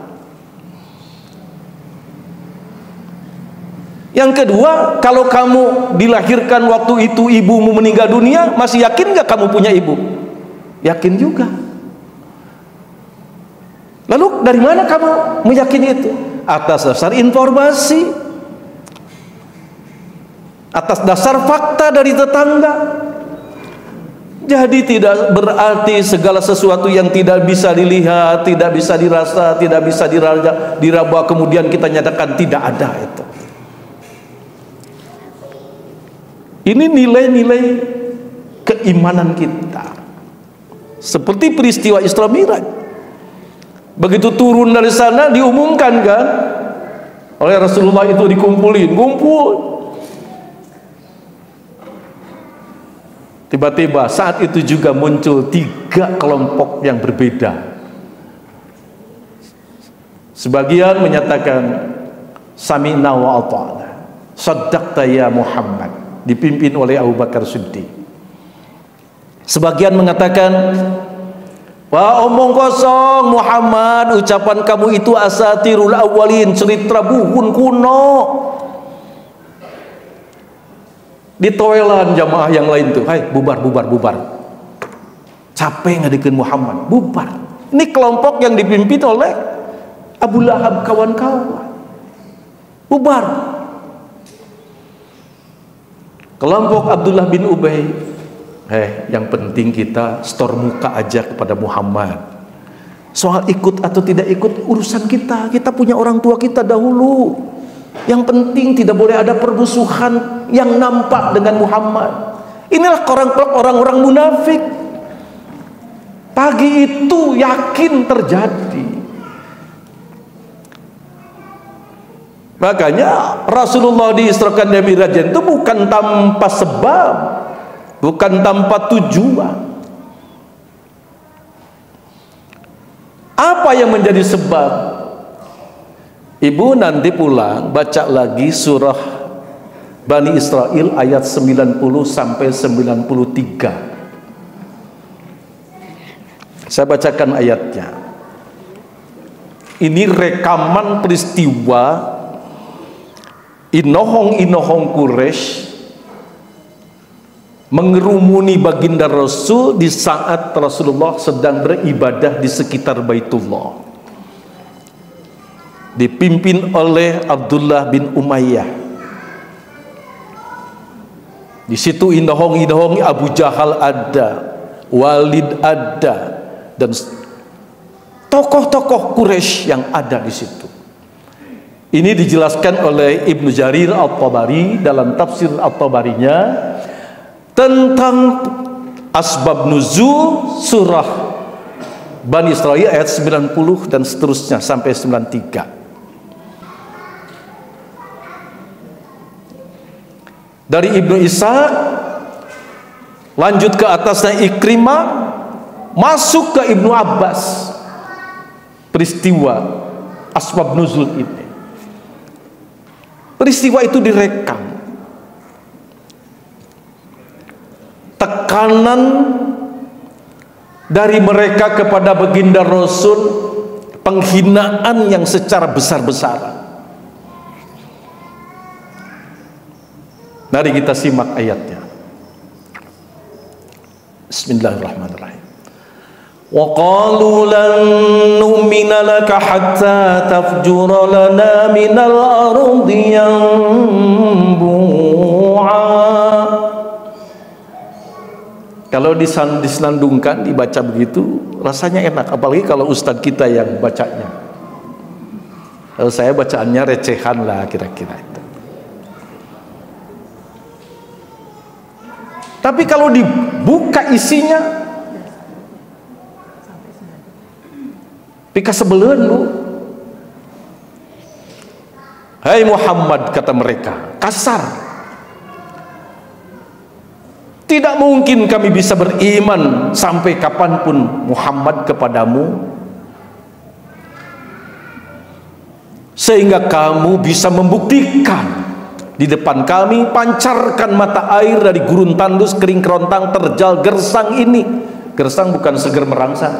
Yang kedua, kalau kamu dilahirkan waktu itu ibumu meninggal dunia, masih yakin gak kamu punya ibu? Yakin juga. Lalu dari mana kamu meyakini itu? Atas dasar informasi, atas dasar fakta dari tetangga. Jadi tidak berarti segala sesuatu yang tidak bisa dilihat, tidak bisa dirasa, tidak bisa diraba kemudian kita nyatakan tidak ada itu. Ini nilai-nilai keimanan kita. Seperti peristiwa Isra Mi'raj. Begitu turun dari sana diumumkan kan oleh Rasulullah, itu dikumpulin, kumpul. Tiba-tiba saat itu juga muncul 3 kelompok yang berbeda. Sebagian menyatakan sami'na wa ata'na, saddaqta ya Muhammad, dipimpin oleh Abu Bakar Siddiq. Sebagian mengatakan, wah, omong kosong Muhammad, ucapan kamu itu asatirul awwalin, cerita buhun kuno. Ditoelan jamaah yang lain tuh, hai bubar, capek ngadekeun Muhammad, bubar. Ini kelompok yang dipimpin oleh Abu Lahab kawan-kawan, bubar. Kelompok Abdullah bin Ubay, yang penting kita store muka aja kepada Muhammad. Soal ikut atau tidak ikut urusan kita, kita punya orang tua kita dahulu. Yang penting tidak boleh ada permusuhan yang nampak dengan Muhammad. Inilah orang-orang munafik. Pagi itu yakin terjadi. Makanya Rasulullah diisrakan dan Mi'rajkan itu bukan tanpa sebab, bukan tanpa tujuan. Apa yang menjadi sebab? Ibu nanti pulang baca lagi surah Bani Israel ayat 90 sampai 93. Saya bacakan ayatnya. Ini rekaman peristiwa inohong-inohong Quraisy mengerumuni baginda Rasul di saat Rasulullah sedang beribadah di sekitar Baitullah, dipimpin oleh Abdullah bin Umayyah. Di situ inohong-inohong Abu Jahal ada, Walid ada, dan tokoh-tokoh Quraisy yang ada di situ. Ini dijelaskan oleh Ibnu Jarir At-Tabari dalam tafsir At-Tabarinya tentang asbab nuzul surah Bani Israil ayat 90 dan seterusnya sampai 93. Dari Ibnu Ishaq lanjut ke atasnya Ikrimah, masuk ke Ibnu Abbas peristiwa asbab nuzul ini. Peristiwa itu direkam. Tekanan dari mereka kepada baginda Rasul, penghinaan yang secara besar-besaran. Mari kita simak ayatnya. Bismillahirrahmanirrahim. Wa qalu lan nu'mina laka hatta tafjura lana minal ardi yanbu'a. Kalau disenandungkan, dibaca begitu, rasanya enak. Apalagi kalau ustadz kita yang bacanya. Kalau saya bacaannya recehan lah kira-kira itu. Tapi kalau dibuka isinya, pika sebelen lu. Hai Muhammad, kata mereka, kasar. Tidak mungkin kami bisa beriman sampai kapanpun Muhammad kepadamu, sehingga kamu bisa membuktikan di depan kami, pancarkan mata air dari gurun tandus kering kerontang terjal gersang ini. Gersang bukan seger merangsang.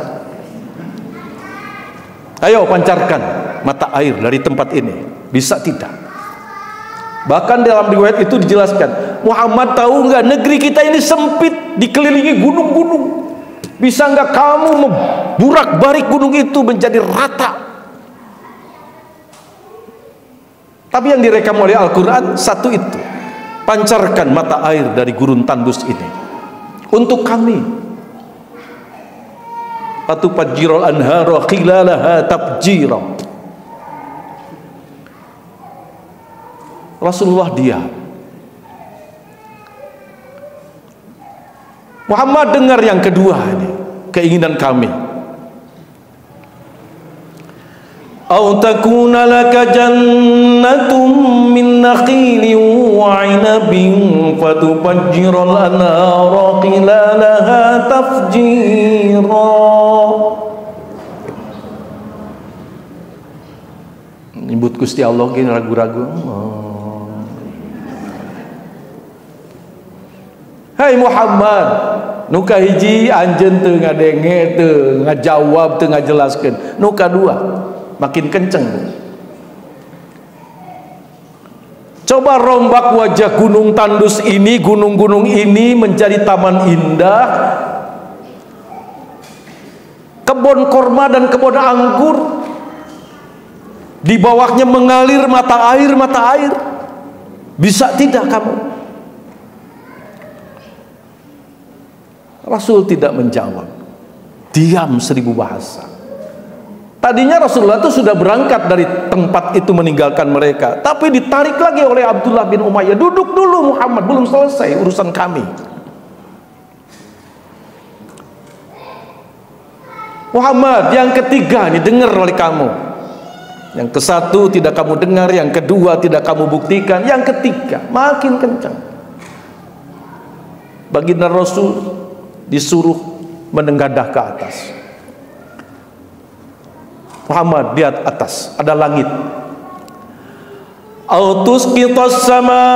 Ayo pancarkan mata air dari tempat ini. Bisa tidak? Bahkan dalam riwayat itu dijelaskan, Muhammad tahu nggak negeri kita ini sempit, dikelilingi gunung-gunung. Bisa nggak kamu memburak-barik gunung itu menjadi rata? Tapi yang direkam oleh Al-Quran satu itu, pancarkan mata air dari gurun tandus ini untuk kami. Fatufajjirul anhara khilalaha tafjira. Rasulullah diam. Muhammad dengar yang kedua ini, keinginan kami. Au takuna laka jannatun min nakhilin wa 'inabin fatufajjiral anhara khilalaha tafjira. Nyebut Gusti Allah gini ragu-ragu. Hai Muhammad, nuka hiji anjeun teu ngadenge, teu ngajawab, teu ngajelaskeun. Nuka dua makin kenceng. Coba rombak wajah gunung tandus ini, gunung-gunung ini menjadi taman indah, kebun korma dan kebun anggur. Di bawahnya mengalir mata air. Bisa tidak kamu? Rasul tidak menjawab, diam 1000 bahasa. Tadinya Rasulullah itu sudah berangkat dari tempat itu meninggalkan mereka, tapi ditarik lagi oleh Abdullah bin Umayyah. Duduk dulu Muhammad, belum selesai urusan kami. Muhammad, yang ketiga nih, dengar oleh kamu. Yang ke satu tidak kamu dengar, yang kedua tidak kamu buktikan, yang ketiga makin kencang. Baginda Rasul disuruh menengadah ke atas. Muhammad, lihat atas, ada langit. Autus qitas sama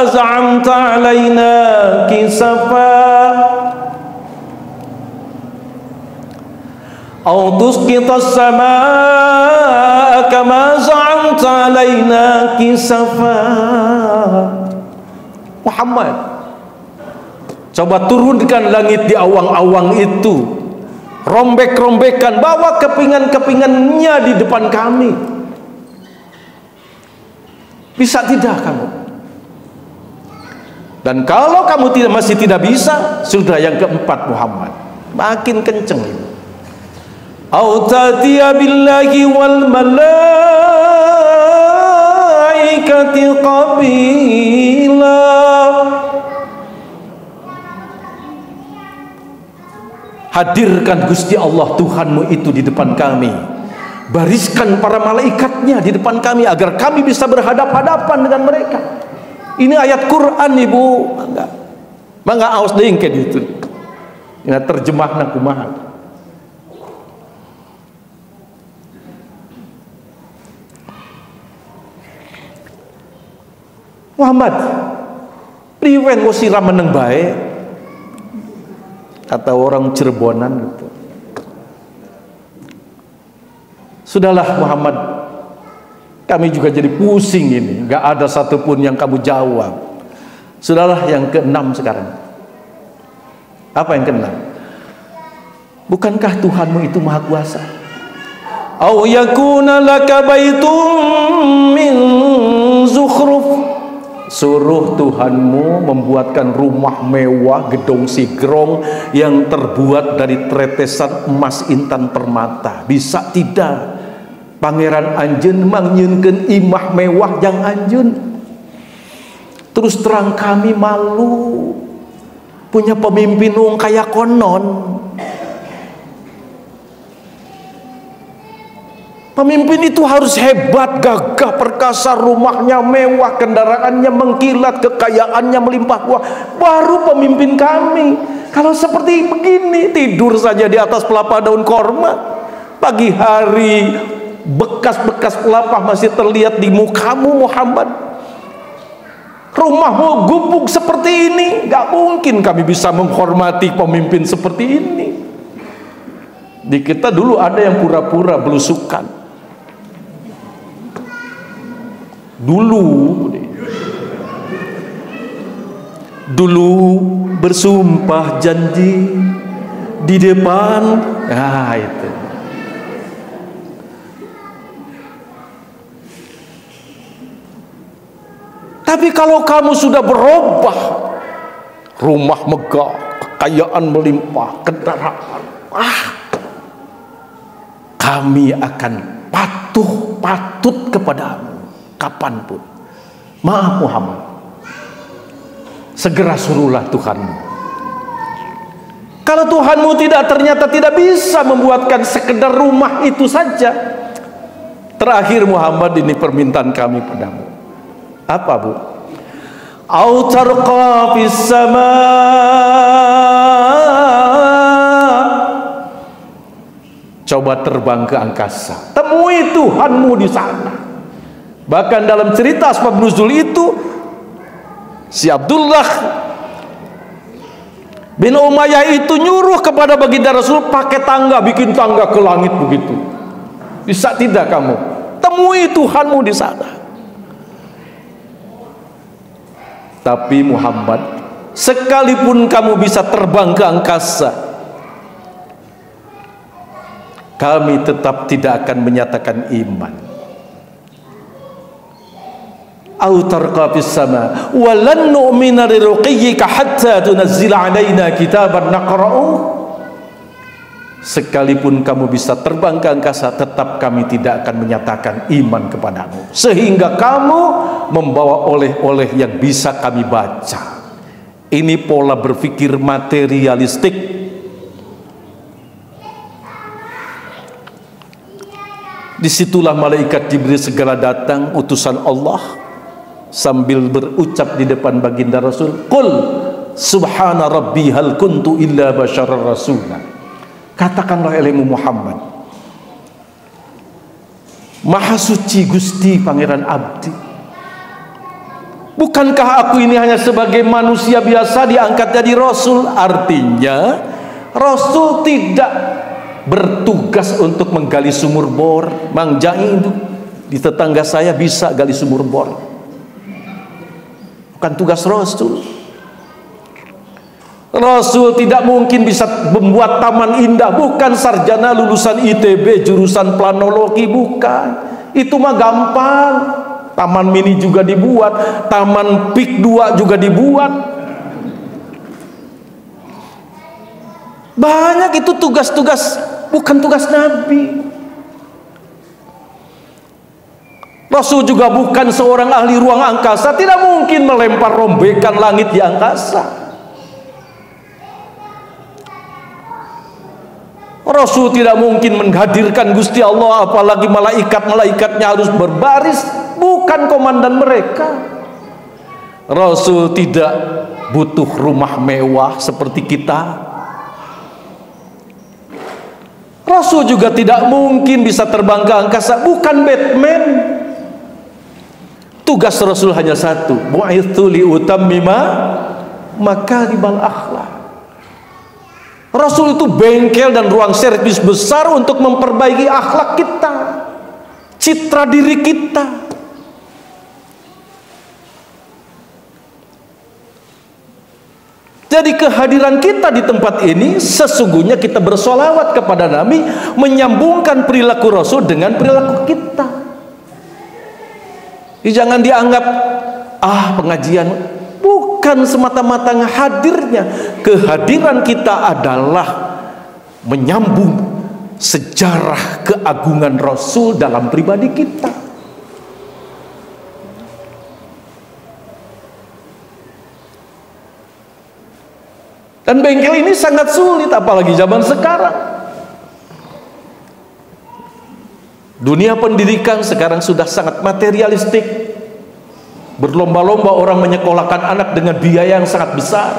az'amta alaina kisafa. Autus qitas sama kama za'amta alaina kisafa. Muhammad, coba turunkan langit di awang-awang itu, rombek-rombekan, bawa kepingan-kepingannya di depan kami. Bisa tidak kamu? Dan kalau kamu masih tidak bisa, sudah yang keempat Muhammad, makin kenceng ini. Autatiya billahi wal malaikati qabila. Hadirkan Gusti Allah Tuhanmu itu di depan kami. Bariskan para malaikatnya di depan kami agar kami bisa berhadap-hadapan dengan mereka. Ini ayat Quran, Ibu. Mangga aos deing ke ditu. Ina terjemahna kumaha. Muhammad, priwen wo sira meneng bae, kata orang Cirebonan gitu. Sudahlah Muhammad, kami juga jadi pusing ini, nggak ada satupun yang kamu jawab. Sudahlah, yang keenam sekarang. Apa yang keenam? Bukankah Tuhanmu itu maha kuasa? Au yakuna laka baitum min zukhruf. Suruh Tuhanmu membuatkan rumah mewah, gedung sigrong yang terbuat dari tretesan emas intan permata. Bisa tidak? Pangeran Anjeun mangnyeunkeun imah mewah yang Anjeun. Terus terang kami malu punya pemimpin wong kaya konon. Pemimpin itu harus hebat, gagah, perkasa, rumahnya mewah, kendaraannya mengkilat, kekayaannya melimpah ruah. Baru pemimpin kami. Kalau seperti begini, tidur saja di atas pelapa daun korma. Pagi hari bekas-bekas pelapa masih terlihat di mukamu Muhammad. Rumahmu gubuk seperti ini, gak mungkin kami bisa menghormati pemimpin seperti ini. Di kita dulu ada yang pura-pura belusukan. Dulu bersumpah janji di depan, itu. Tapi kalau kamu sudah berubah, rumah megah, kekayaan melimpah, kendaraan, kami akan patut kepadamu kapanpun. Maaf Muhammad, segera suruhlah Tuhanmu. Kalau Tuhanmu ternyata tidak bisa membuatkan sekedar rumah itu saja, terakhir Muhammad, ini permintaan kami padamu. Apa Bu? Au tarqa fis sama, coba terbang ke angkasa, temui Tuhanmu di sana. Bahkan dalam cerita asbab nuzul itu, si Abdullah bin Umayyah itu nyuruh kepada baginda Rasul pakai tangga, bikin tangga ke langit begitu. Bisa tidak kamu temui Tuhanmu di sana? Tapi Muhammad, sekalipun kamu bisa terbang ke angkasa, kami tetap tidak akan menyatakan iman. Au tarqa fis sama wa lan nu'mina liruqiyyika hatta tunazzila 'alaina kitaban naqra'u. Sekalipun kamu bisa terbang ke angkasa, tetap kami tidak akan menyatakan iman kepadamu sehingga kamu membawa oleh-oleh yang bisa kami baca. Ini pola berpikir materialistik. Disitulah malaikat Jibril segera datang, utusan Allah, sambil berucap di depan baginda Rasul, "Qul subhana rabbi hal kuntu illa basyarar rasula." Katakanlah olehmu Muhammad, Maha suci Gusti Pangeran Abdi, bukankah aku ini hanya sebagai manusia biasa diangkat jadi Rasul? Artinya Rasul tidak bertugas untuk menggali sumur bor. Mang Jai itu di tetangga saya bisa gali sumur bor, bukan tugas Rasul. Rasul tidak mungkin bisa membuat taman indah, bukan sarjana lulusan ITB jurusan planologi, bukan. Itu mah gampang. Taman mini juga dibuat, taman PIK 2 juga dibuat. Banyak itu tugas-tugas, bukan tugas Nabi. Rasul juga bukan seorang ahli ruang angkasa, tidak mungkin melempar rombekan langit di angkasa. Rasul tidak mungkin menghadirkan Gusti Allah, apalagi malaikat-malaikatnya harus berbaris, bukan komandan mereka. Rasul tidak butuh rumah mewah seperti kita. Rasul juga tidak mungkin bisa terbang ke angkasa, bukan Batman. Tugas Rasul hanya satu, bu'itsu liutammima makarimal akhlak. Rasul itu bengkel dan ruang servis besar untuk memperbaiki akhlak kita, citra diri kita. Jadi kehadiran kita di tempat ini sesungguhnya kita bersolawat kepada Nabi, menyambungkan perilaku Rasul dengan perilaku kita. Jadi jangan dianggap pengajian, bukan semata-mata hadirnya. Kehadiran kita adalah menyambung sejarah keagungan Rasul dalam pribadi kita. Dan bengkel ini sangat sulit, apalagi zaman sekarang. Dunia pendidikan sekarang sudah sangat materialistik. Berlomba-lomba orang menyekolahkan anak dengan biaya yang sangat besar.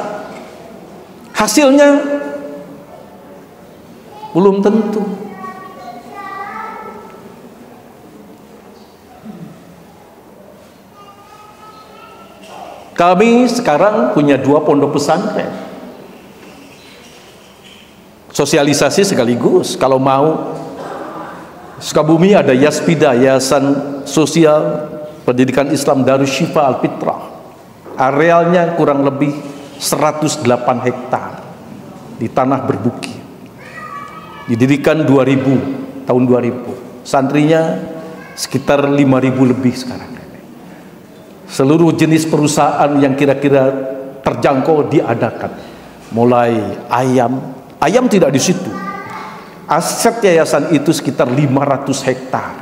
Hasilnya belum tentu. Kami sekarang punya 2 pondok pesantren. Sosialisasi sekaligus, kalau mau, Sukabumi ada Yaspida, Yayasan Sosial Pendidikan Islam Darus Syifa Al-Fitrah. Arealnya kurang lebih 108 hektar di tanah berbukit. Didirikan 2000, tahun 2000. Santrinya sekitar 5.000 lebih sekarang. Seluruh jenis perusahaan yang kira-kira terjangkau diadakan. Mulai ayam tidak di situ. Aset yayasan itu sekitar 500 hektar.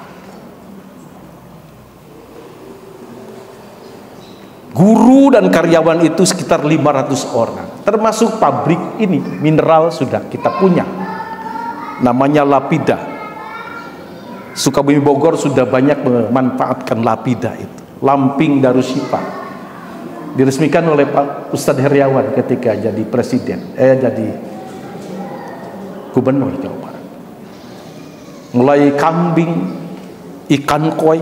Guru dan karyawan itu sekitar 500 orang. Termasuk pabrik ini, mineral sudah kita punya. Namanya Lapida. Sukabumi Bogor sudah banyak memanfaatkan Lapida itu. Lamping Darus Syifa. Diresmikan oleh Pak Ustadz Heriawan ketika jadi presiden, jadi gubernur Jawa Barat. Mulai kambing, ikan koi,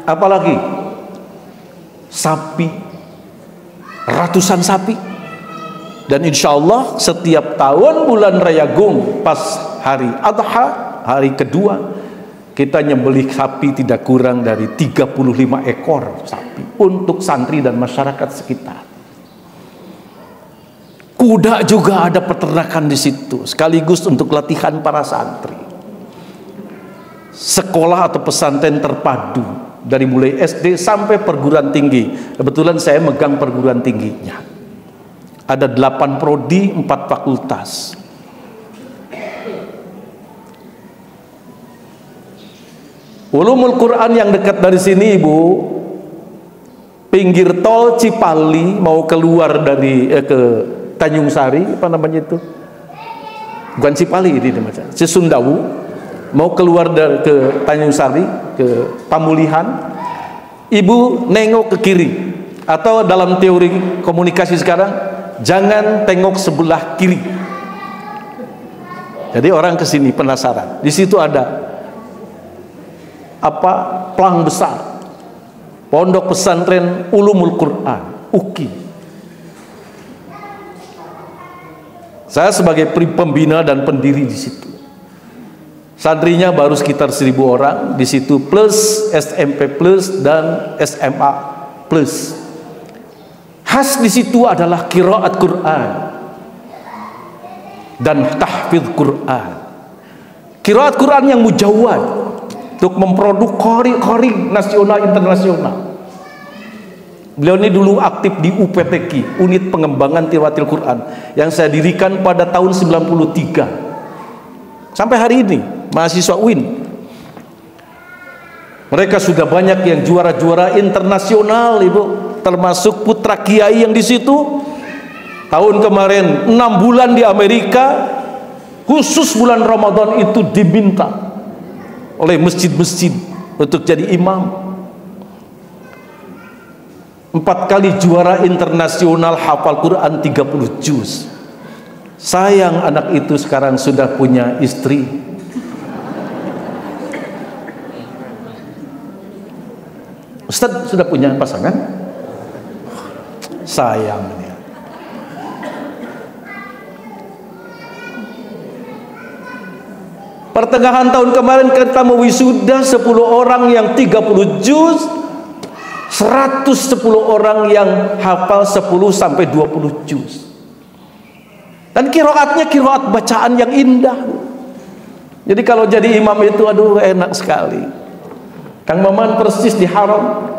apalagi sapi, ratusan sapi. Dan insya Allah setiap tahun bulan Rayagung pas hari Adha, hari kedua, kita nyembelih sapi tidak kurang dari 35 ekor sapi untuk santri dan masyarakat sekitar. Kuda juga ada peternakan di situ, sekaligus untuk latihan para santri. Sekolah atau pesantren terpadu dari mulai SD sampai perguruan tinggi. Kebetulan saya megang perguruan tingginya. Ada 8 prodi, 4 fakultas. Ulumul Quran yang dekat dari sini, Ibu, pinggir tol Cipali mau keluar dari ke Tanjung Sari, apa namanya itu? Bukan Cipali ini namanya, Cisundawu. mau keluar ke Tanjung Sari, ke Pamulihan, ibu nengok ke kiri, atau dalam teori komunikasi sekarang, jangan tengok sebelah kiri. Jadi orang ke sini penasaran. Di situ ada apa? Plang besar. Pondok Pesantren Ulumul Quran, UKI. Saya sebagai pembina dan pendiri di situ. Santrinya baru sekitar 1.000 orang di situ, plus SMP plus dan SMA plus. Khas di situ adalah qiraat Quran dan tahfidz Quran. Qiraat Quran yang mujawwad untuk memproduk qari-qari nasional internasional. Beliau ini dulu aktif di UPTQ, Unit Pengembangan Tilawatil Quran, yang saya dirikan pada tahun 93. Sampai hari ini mahasiswa UIN. Mereka sudah banyak yang juara-juara internasional, Ibu, termasuk putra kiai yang di situ. Tahun kemarin 6 bulan di Amerika, khusus bulan Ramadan itu diminta oleh masjid-masjid untuk jadi imam. 4 kali juara internasional, hafal Quran 30 juz. Sayang anak itu sekarang sudah punya istri. Ustaz sudah punya pasangan? Sayangnya. Pertengahan tahun kemarin kita mewisuda 10 orang yang 30 juz, 110 orang yang hafal 10 sampai 20 juz. Dan qiraatnya qiraat bacaan yang indah. Jadi kalau jadi imam itu aduh enak sekali. Kang Maman persis di haram.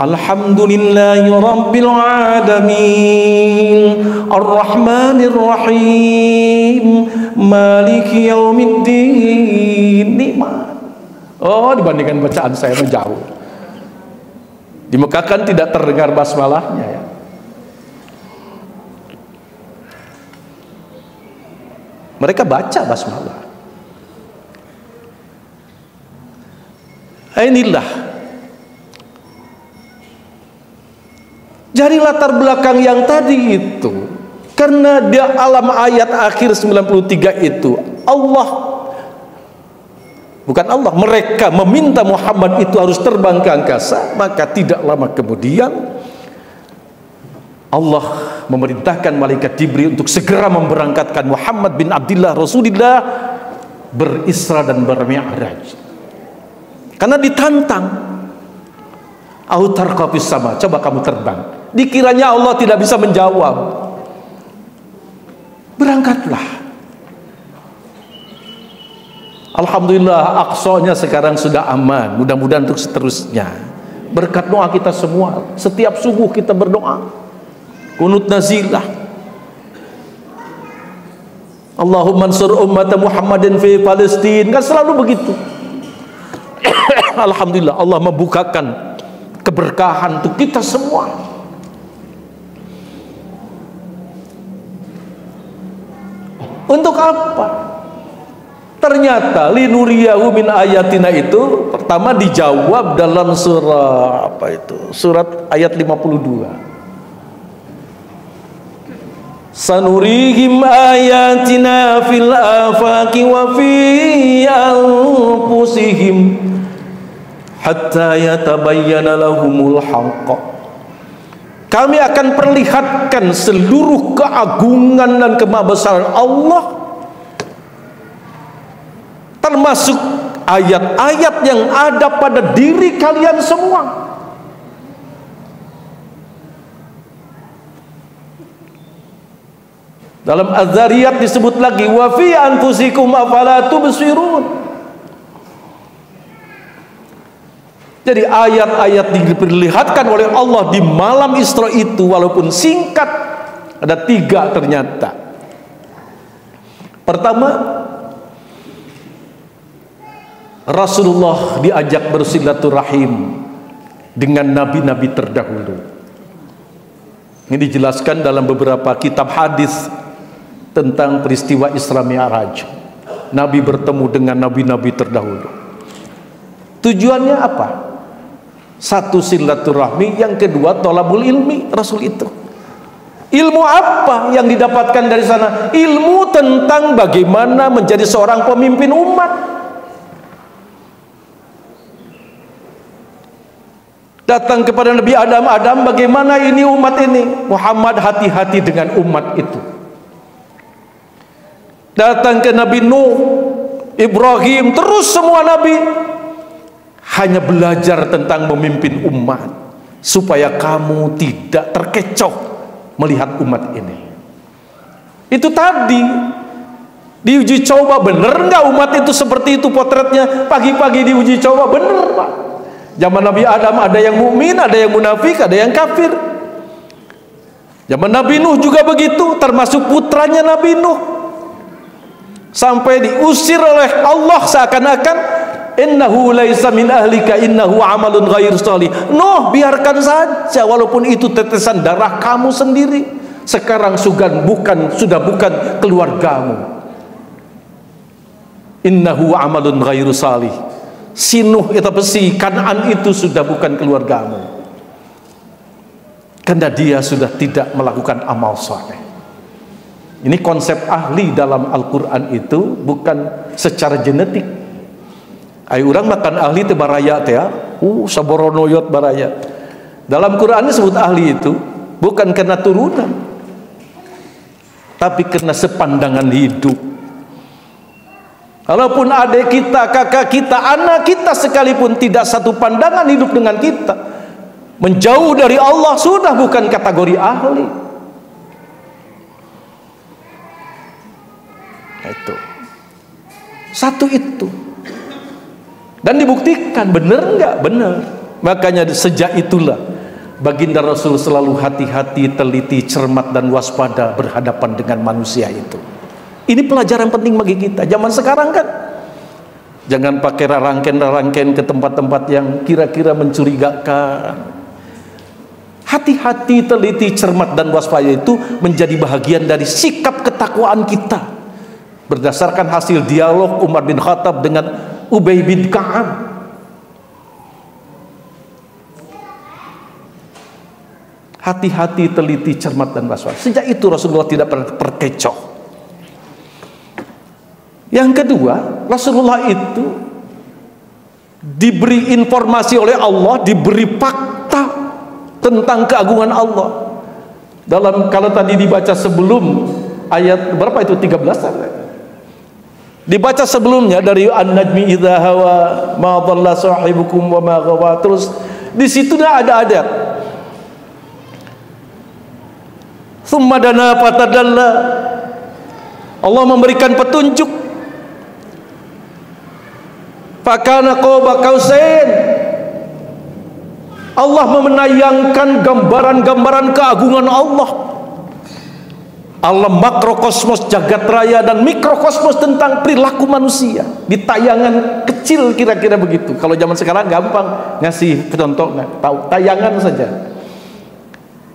Alhamdulillahi rabbil alamin, arrahmanir rahim, maliki yaumiddin. Nikmat. Oh, dibandingkan bacaan saya jauh. Di Mekah kan tidak terdengar basmalahnya ya. Mereka baca basmalah. Inilah. Jadi latar belakang yang tadi itu, karena dia alam ayat akhir 93 itu, mereka meminta Muhammad itu harus terbang ke angkasa, maka tidak lama kemudian Allah memerintahkan malaikat Jibril untuk segera memberangkatkan Muhammad bin Abdullah Rasulullah berisra dan bermi'raj. Karena ditantang, autar qafis sama, coba kamu terbang. Dikiranya Allah tidak bisa menjawab. Berangkatlah. Alhamdulillah, Aqsanya sekarang sudah aman. Mudah-mudahan untuk seterusnya. Berkat doa kita semua, setiap subuh kita berdoa, kunut nazilah. Allahumma ansur ummata Muhammadin fi Palestin. Kan selalu begitu. Alhamdulillah, Allah membukakan keberkahan untuk kita semua. Untuk apa? Ternyata linuriyahu min ayatina itu pertama dijawab dalam surah apa itu? Surat ayat 52. Sanurihim ayatina fil afaqi wa fi anfusihim hatta yatabayyana lahumul haqq. Kami akan perlihatkan seluruh keagungan dan kemahabesaran Allah, termasuk ayat-ayat yang ada pada diri kalian semua. Dalam Az-Zariyat disebut lagi wa fi anfusikum afala tubsirun. Jadi ayat-ayat diperlihatkan oleh Allah di malam Isra itu walaupun singkat ada 3 ternyata. Pertama, Rasulullah diajak bersilaturahim dengan nabi-nabi terdahulu. Ini dijelaskan dalam beberapa kitab hadis tentang peristiwa Isra Mi'raj. Nabi bertemu dengan nabi-nabi terdahulu. Tujuannya apa? Satu, silaturahmi, yang kedua tolabul ilmi. Rasul itu ilmu apa yang didapatkan dari sana? Ilmu tentang bagaimana menjadi seorang pemimpin umat. Datang kepada Nabi Adam, bagaimana ini umat ini? Muhammad, hati-hati dengan umat itu. Datang ke Nabi Nuh, Ibrahim, terus semua nabi hanya belajar tentang memimpin umat, supaya kamu tidak terkecoh melihat umat ini. Itu tadi diuji coba, bener nggak umat itu seperti itu potretnya? Pagi-pagi diuji coba, bener Pak. Zaman Nabi Adam ada yang mukmin, ada yang munafik, ada yang kafir. Zaman Nabi Nuh juga begitu, termasuk putranya Nabi Nuh, sampai diusir oleh Allah seakan-akan innahu laisa min ahlika innahu amalun ghair shalih. Nuh, biarkan saja, walaupun itu tetesan darah kamu sendiri. Sekarang sudah bukan keluargamu. Innahu amalun ghair shalih. Si Nuh itu si Kan'an itu sudah bukan keluargamu, karena dia sudah tidak melakukan amal saleh. Ini konsep ahli dalam Al-Quran itu bukan secara genetik. Ayo orang makan ahli te baraya teh ya. Saboronoyot baraya. Dalam Quran disebut ahli itu bukan karena turunan, tapi karena sepandangan hidup. Walaupun adik kita, kakak kita, anak kita sekalipun tidak satu pandangan hidup dengan kita, menjauh dari Allah, sudah bukan kategori ahli. Itu satu itu. Dan dibuktikan benar nggak? Benar. Makanya sejak itulah baginda Rasul selalu hati-hati, teliti, cermat dan waspada berhadapan dengan manusia itu. Ini pelajaran penting bagi kita. Zaman sekarang kan jangan pakai rarangken ke tempat-tempat yang kira-kira mencurigakan. Hati-hati, teliti, cermat dan waspada itu menjadi bahagian dari sikap ketakwaan kita. Berdasarkan hasil dialog Umar bin Khattab dengan Ubay bin Ka'ab. Hati-hati, teliti, cermat dan waspada. Sejak itu Rasulullah tidak pernah terkecoh. Yang kedua, Rasulullah itu diberi informasi oleh Allah, diberi fakta tentang keagungan Allah. Kalau tadi dibaca sebelum ayat berapa itu, 13, dibaca sebelumnya dari An-Najmi idza hawa ma dhalla sahibukum wa ma ghawa, terus di situ ada ayat tsumma dana fatadalla. Allah memberikan petunjuk, fakana qaba qausain. Allah menayangkan gambaran-gambaran keagungan Allah. Alam makrokosmos jagat raya dan mikrokosmos tentang perilaku manusia di tayangan kecil, kira-kira begitu. Kalau zaman sekarang gampang ngasih contoh, tahu tayangan saja.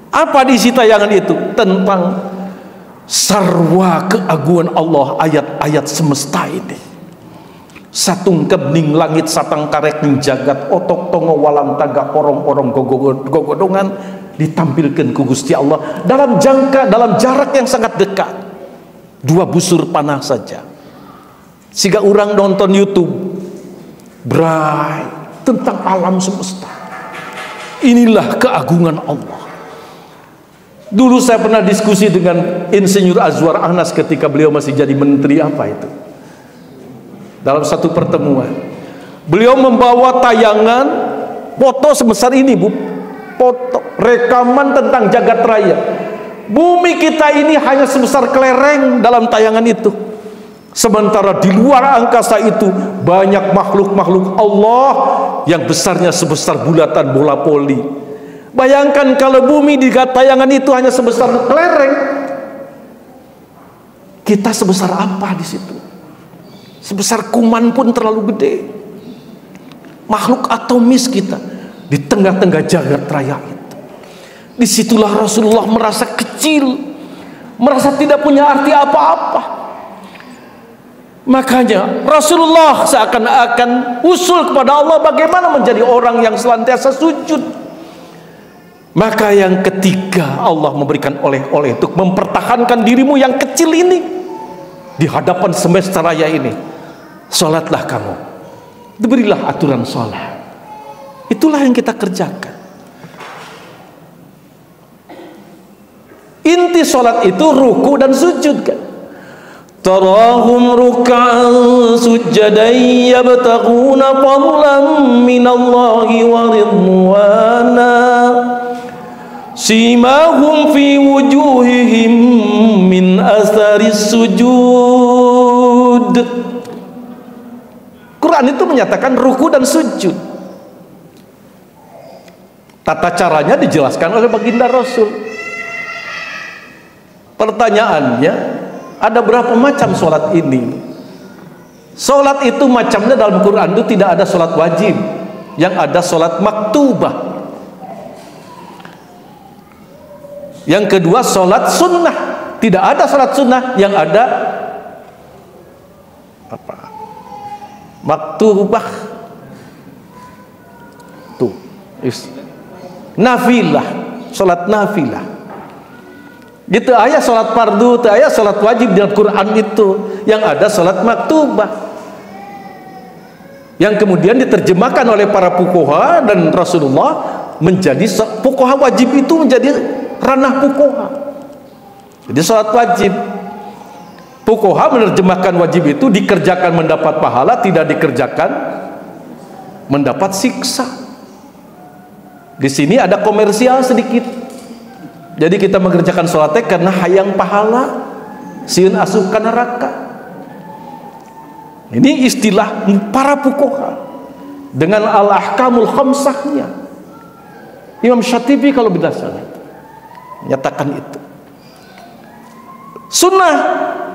Apa di isi tayangan itu? Tentang sarwa keagungan Allah, ayat-ayat semesta ini. Satung kebening langit satang karek ning jagat otok tongo walang taga orong-orong gogodongan ditampilkan ku Gusti Allah dalam jarak yang sangat dekat, 2 busur panah saja. Sehingga orang nonton YouTube bright tentang alam semesta. Inilah keagungan Allah. Dulu saya pernah diskusi dengan Insinyur Azwar Anas ketika beliau masih jadi menteri apa itu. Dalam satu pertemuan, beliau membawa tayangan foto sebesar ini, Bu. Foto rekaman tentang jagat raya. Bumi kita ini hanya sebesar kelereng dalam tayangan itu. Sementara di luar angkasa itu banyak makhluk-makhluk Allah yang besarnya sebesar bulatan bola voli. Bayangkan kalau bumi di tayangan itu hanya sebesar kelereng, kita sebesar apa di situ? Sebesar kuman pun terlalu gede. Makhluk atomis kita di tengah-tengah jagat raya itu. Disitulah Rasulullah merasa kecil, merasa tidak punya arti apa-apa. Makanya Rasulullah seakan-akan usul kepada Allah bagaimana menjadi orang yang senantiasa sujud. Maka yang ketiga, Allah memberikan oleh-oleh untuk mempertahankan dirimu yang kecil ini di hadapan semesta raya ini. Salatlah kamu, diberilah aturan salat. Itulah yang kita kerjakan. Inti salat itu ruku dan sujud kan. Tarahum ruk'an sujjadan yabtaghuna fadlan minallahi wa ridwana simahum fi wujuhihim min atharis sujud. Quran itu menyatakan ruku dan sujud. Tata caranya dijelaskan oleh baginda Rasul. Pertanyaannya, ada berapa macam sholat ini? Sholat itu macamnya dalam Quran itu tidak ada sholat wajib, yang ada sholat maktubah. Yang kedua sholat sunnah, tidak ada sholat sunnah, yang ada apa? Maktubah. Tuh, nafilah, sholat nafilah. Gitu ayat sholat fardu, ayat sholat wajib di Al-Quran itu, yang ada sholat maktubah, yang kemudian diterjemahkan oleh para fuqaha dan Rasulullah menjadi fuqaha wajib itu menjadi ranah fuqaha. Jadi sholat wajib, fuqaha menerjemahkan wajib itu dikerjakan mendapat pahala, tidak dikerjakan mendapat siksa. Di sini ada komersial sedikit. Jadi kita mengerjakan sholatnya karena hayang pahala, sieun asup ka neraka. Ini istilah para fuqaha dengan al-ahkamul khamsahnya. Imam Syatibi kalau berdasar menyatakan itu. Sunnah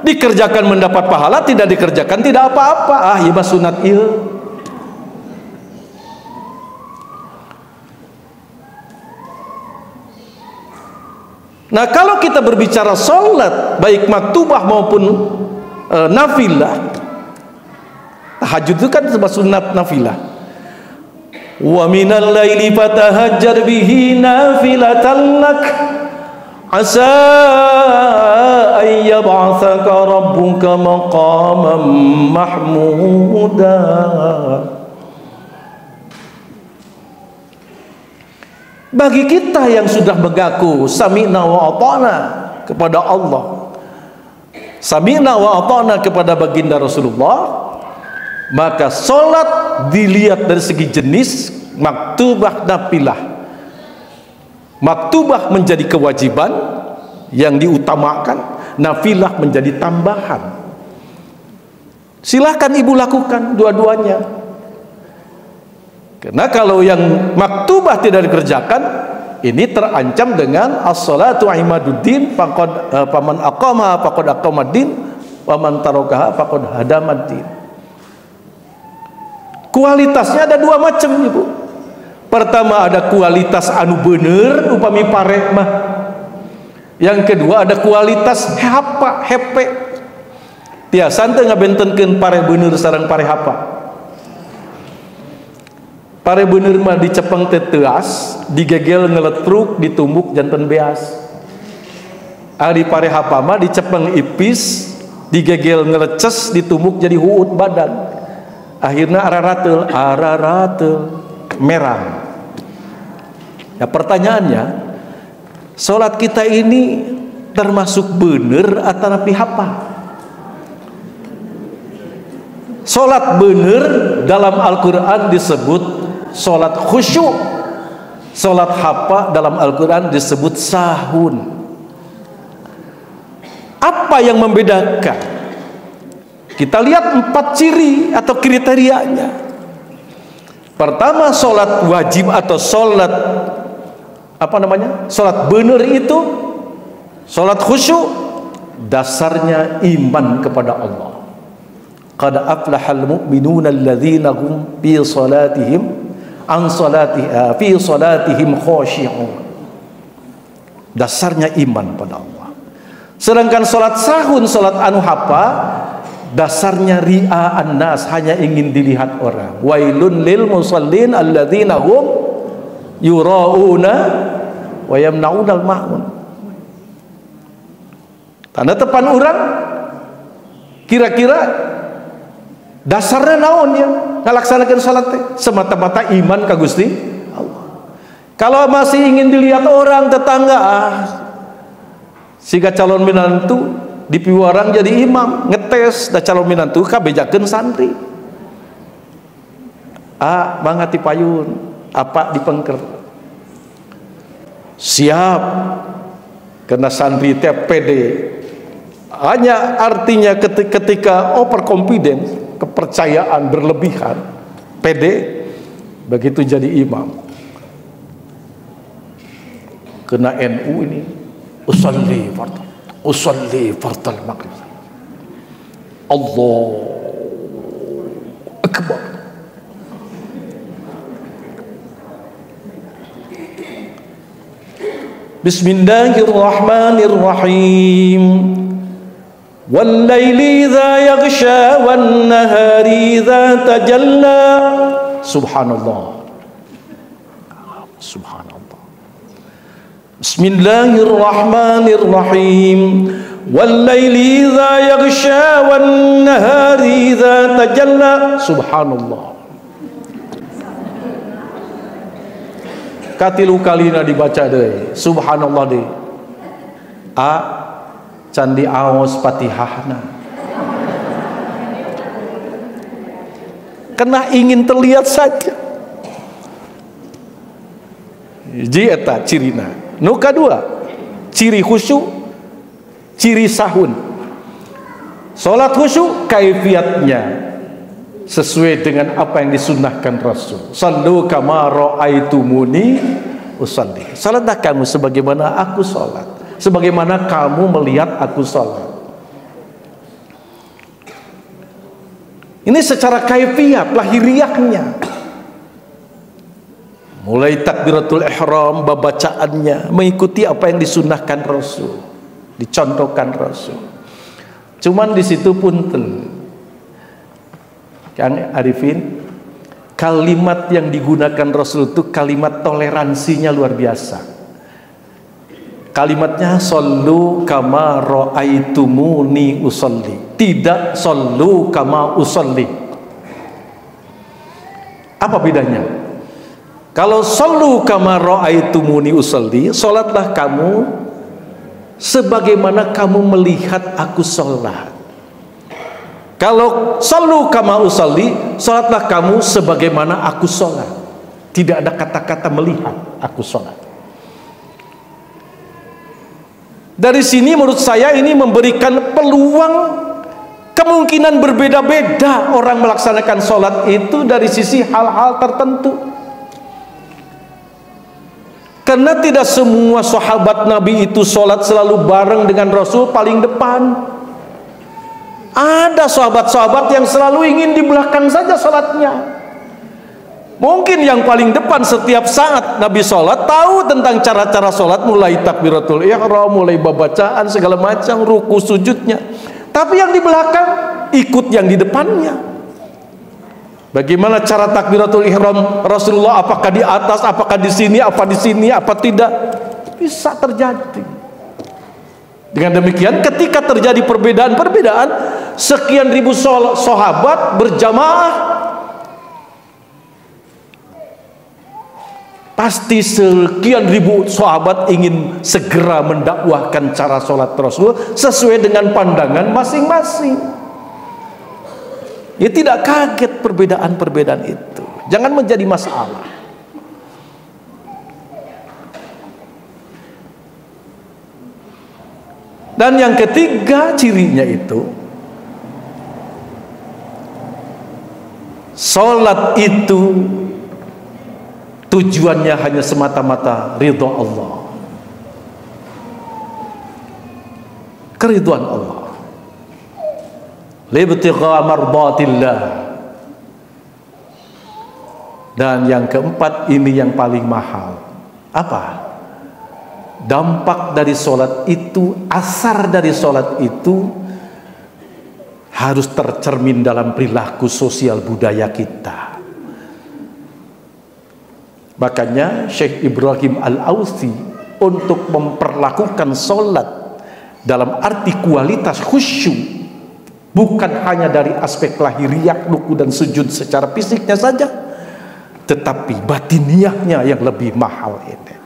dikerjakan mendapat pahala, tidak dikerjakan tidak apa-apa. Ah, ieu mah sunat ieu. Nah, kalau kita berbicara sholat baik maktubah maupun nafilah, tahajud itu kan sebuah sunat nafilah. Wa minal laili fatahajjar bihi nafilatan lak asa ay yab'atsaka rabbuka maqaman mahmuda. Bagi kita yang sudah mengaku sami'na wa ata'na kepada Allah, sami'na wa ata'na kepada baginda Rasulullah, maka sholat dilihat dari segi jenis maktubah nafilah. Maktubah menjadi kewajiban yang diutamakan, nafilah menjadi tambahan. Silahkan ibu lakukan dua-duanya. Karena kalau yang maktubah tidak dikerjakan, ini terancam dengan as-salatu imaduddin, faman aqamaha faqad aqamaddin, wa man tarakaha faqad hadamaddin. Kualitasnya ada dua macam, Ibu. Pertama ada kualitas anu bener upami pareh mah. Yang kedua ada kualitas hapa hepe. Tiasa teu ngabentenkeun pareh bener sareng pareh hapa. Pare bener mah dicepeng teteas, digegel ngeletruk, ditumbuk janten beas. Ari pare hapa mah dicepeng ipis, digegel ngeleces, ditumbuk jadi huut badan. Akhirnya araratel merah. Ya, pertanyaannya, sholat kita ini termasuk bener atau napi hapa? Sholat bener dalam Al-Quran disebut sholat khusyuk, sholat hapa dalam Al-Quran disebut sahun. Apa yang membedakan? Kita lihat 4 ciri atau kriterianya. Pertama, sholat wajib atau sholat sholat bener itu, sholat khusyuk, dasarnya iman kepada Allah. Qad aflahal mu'minuna alladzina hum fi salatihim fi salatihim khashi'un. Dasarnya iman pada Allah. Sedangkan salat sahun, salat anu hapa, dasarnya ria'an nas, hanya ingin dilihat orang. Wailun lil musallin alladzina hum yura'una wa yamna'unal ma'un. Tanda tepan orang kira-kira dasarnya naon ya ngalaksanakan salat teh semata-mata iman ka Gusti Allah. Kalau masih ingin dilihat orang tetangga, siga calon minantu dipiwarang jadi imam, ngetes da calon minantu kabejakeun santri. Mangga tipayun, apa dipengker. Siap. Karena santri teh pede. Hanya artinya ketika overconfidence, kepercayaan berlebihan, pede, begitu jadi imam. Kena NU ini, usolli fardal maghrib. Allahu Akbar. Bismillahirrahmanirrahim. Wal-laili idza yaghsha wan-nahari idza tajalla. Subhanallah. Subhanallah. Bismillahirrahmanirrahim. Wal-laili idza yaghsha wan-nahari idza tajalla. Subhanallah. Katilu kalina dibaca deui. Subhanallah deui. Candi aos Fatihahna. Kena ingin terlihat saja. Ji eta cirina. Nu kadua, ciri khusyuk, ciri sahun. Salat khusyuk kaifiatnya sesuai dengan apa yang disunnahkan Rasul. Sallu kama ra'aitumuni usalli. Salatlah kamu sebagaimana aku salat, sebagaimana kamu melihat aku salat. Ini secara kaifiat lahiriahnya. Mulai takbiratul ihram, bacaannya mengikuti apa yang disunnahkan Rasul, dicontohkan Rasul. Cuman di situ punten Kang Arifin, kalimat yang digunakan Rasul itu kalimat toleransinya luar biasa. Kalimatnya sallu kama ra'aitumuni usolli, tidak sallu kama usolli. Apa bedanya? Kalau sallu kama ra'aitumuni usolli, salatlah kamu sebagaimana kamu melihat aku salat. Kalau sallu kama usolli, salatlah kamu sebagaimana aku salat. Tidak ada kata-kata melihat aku salat. Dari sini menurut saya ini memberikan peluang kemungkinan berbeda-beda orang melaksanakan sholat itu dari sisi hal-hal tertentu. Karena tidak semua sahabat Nabi itu sholat selalu bareng dengan Rasul paling depan. Ada sahabat-sahabat yang selalu ingin di belakang saja sholatnya. Mungkin yang paling depan setiap saat Nabi sholat, tahu tentang cara-cara sholat, mulai takbiratul ihram, mulai bacaan segala macam, ruku sujudnya. Tapi yang di belakang ikut yang di depannya. Bagaimana cara takbiratul ihram Rasulullah? Apakah di atas, apakah di sini, apa tidak? Bisa terjadi. Dengan demikian ketika terjadi perbedaan-perbedaan, sekian ribu sahabat berjamaah, pasti sekian ribu sahabat ingin segera mendakwahkan cara sholat Rasul sesuai dengan pandangan masing-masing. Ya, tidak kaget perbedaan-perbedaan itu. Jangan menjadi masalah. Dan yang ketiga cirinya itu, sholat itu tujuannya hanya semata-mata ridha Allah, keridhaan Allah, libtigha mardatillah. Dan yang keempat, ini yang paling mahal. Apa? Dampak dari sholat itu, asar dari sholat itu harus tercermin dalam perilaku sosial budaya kita. Makanya Syekh Ibrahim Al-Ausi untuk memperlakukan sholat dalam arti kualitas khusyuk, bukan hanya dari aspek lahiriah, ruku dan sujud secara fisiknya saja, tetapi batiniahnya yang lebih mahal ini.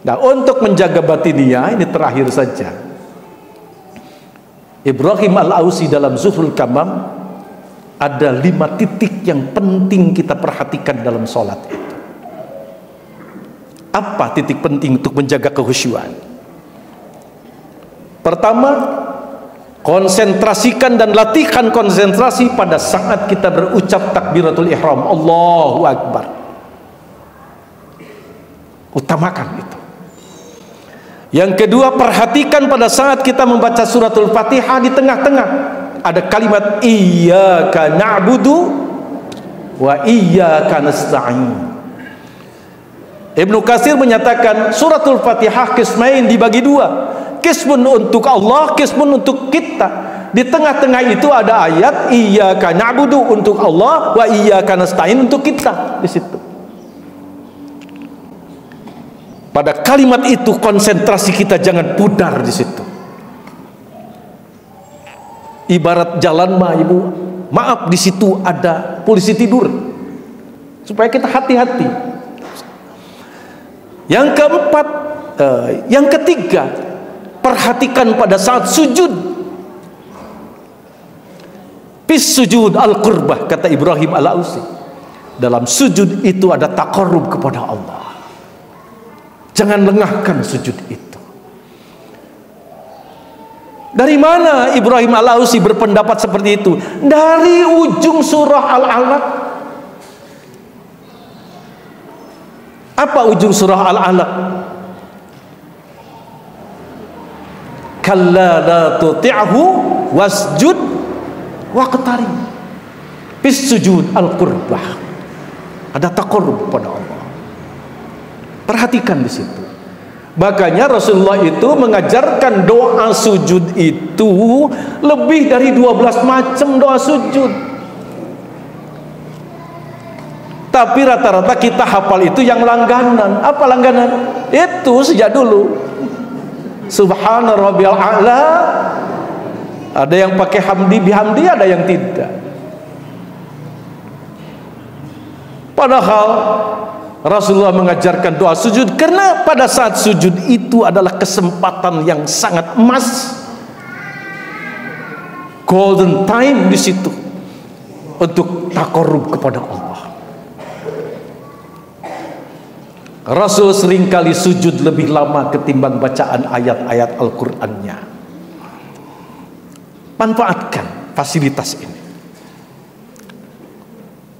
Nah, untuk menjaga batiniah ini terakhir saja, Ibrahim Al-Ausi dalam Zuhrul Kamam ada 5 titik yang penting kita perhatikan dalam sholat itu. Apa titik penting untuk menjaga kehusyuan? Pertama, konsentrasikan dan latihan konsentrasi pada saat kita berucap takbiratul ihram, Allahu Akbar. Utamakan itu. Yang kedua, perhatikan pada saat kita membaca suratul Fatihah, di tengah-tengah ada kalimat iyyaka na'budu wa iyyaka nasta'in. Ibnu Katsir menyatakan suratul Fatihah qismain, dibagi 2. Qismun untuk Allah, qismun untuk kita. Di tengah-tengah itu ada ayat iyyaka na'budu untuk Allah wa iyyaka nasta'in untuk kita di situ. Pada kalimat itu konsentrasi kita jangan pudar di situ. Ibarat jalan mah, Ibu, maaf, di situ ada polisi tidur. Supaya kita hati-hati. Yang keempat, yang ketiga, perhatikan pada saat sujud. Fis sujud al-qurbah, kata Ibrahim Al-Ausi. Dalam sujud itu ada taqarrub kepada Allah. Jangan lengahkan sujud itu. Dari mana Ibrahim Al-Ausi berpendapat seperti itu? Dari ujung surah Al-Alaq. Apa ujung surah Al-Alaq? Kalla la tuti'hu wasjud waqtarib. Fis sujud al-qurbah. Ada taqarrub pada Allah. Perhatikan di situ. Makanya Rasulullah itu mengajarkan doa sujud itu lebih dari 12 macam doa sujud. Tapi rata-rata kita hafal itu yang langganan. Apa langganan? Itu sejak dulu. Subhana rabbiyal a'la. Ada yang pakai hamdi bihamdi, ada yang tidak. Padahal Rasulullah mengajarkan doa sujud karena pada saat sujud itu adalah kesempatan yang sangat emas, golden time di situ untuk taqarrub kepada Allah. Rasul seringkali sujud lebih lama ketimbang bacaan ayat-ayat Al-Qur'annya. Manfaatkan fasilitas ini.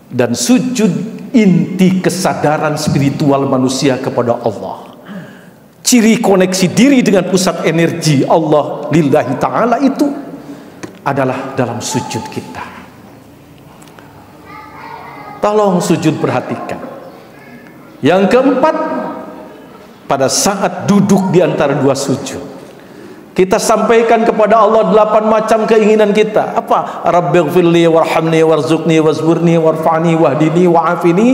Dan sujud inti kesadaran spiritual manusia kepada Allah. Ciri koneksi diri dengan pusat energi Allah lillahi ta'ala itu adalah dalam sujud kita. Tolong sujud perhatikan. Yang keempat, pada saat duduk di antara 2 sujud, kita sampaikan kepada Allah 8 macam keinginan kita. Apa? Rabbighfirli warhamni warzuqni wazburni warfa'ni wahdini wa'afini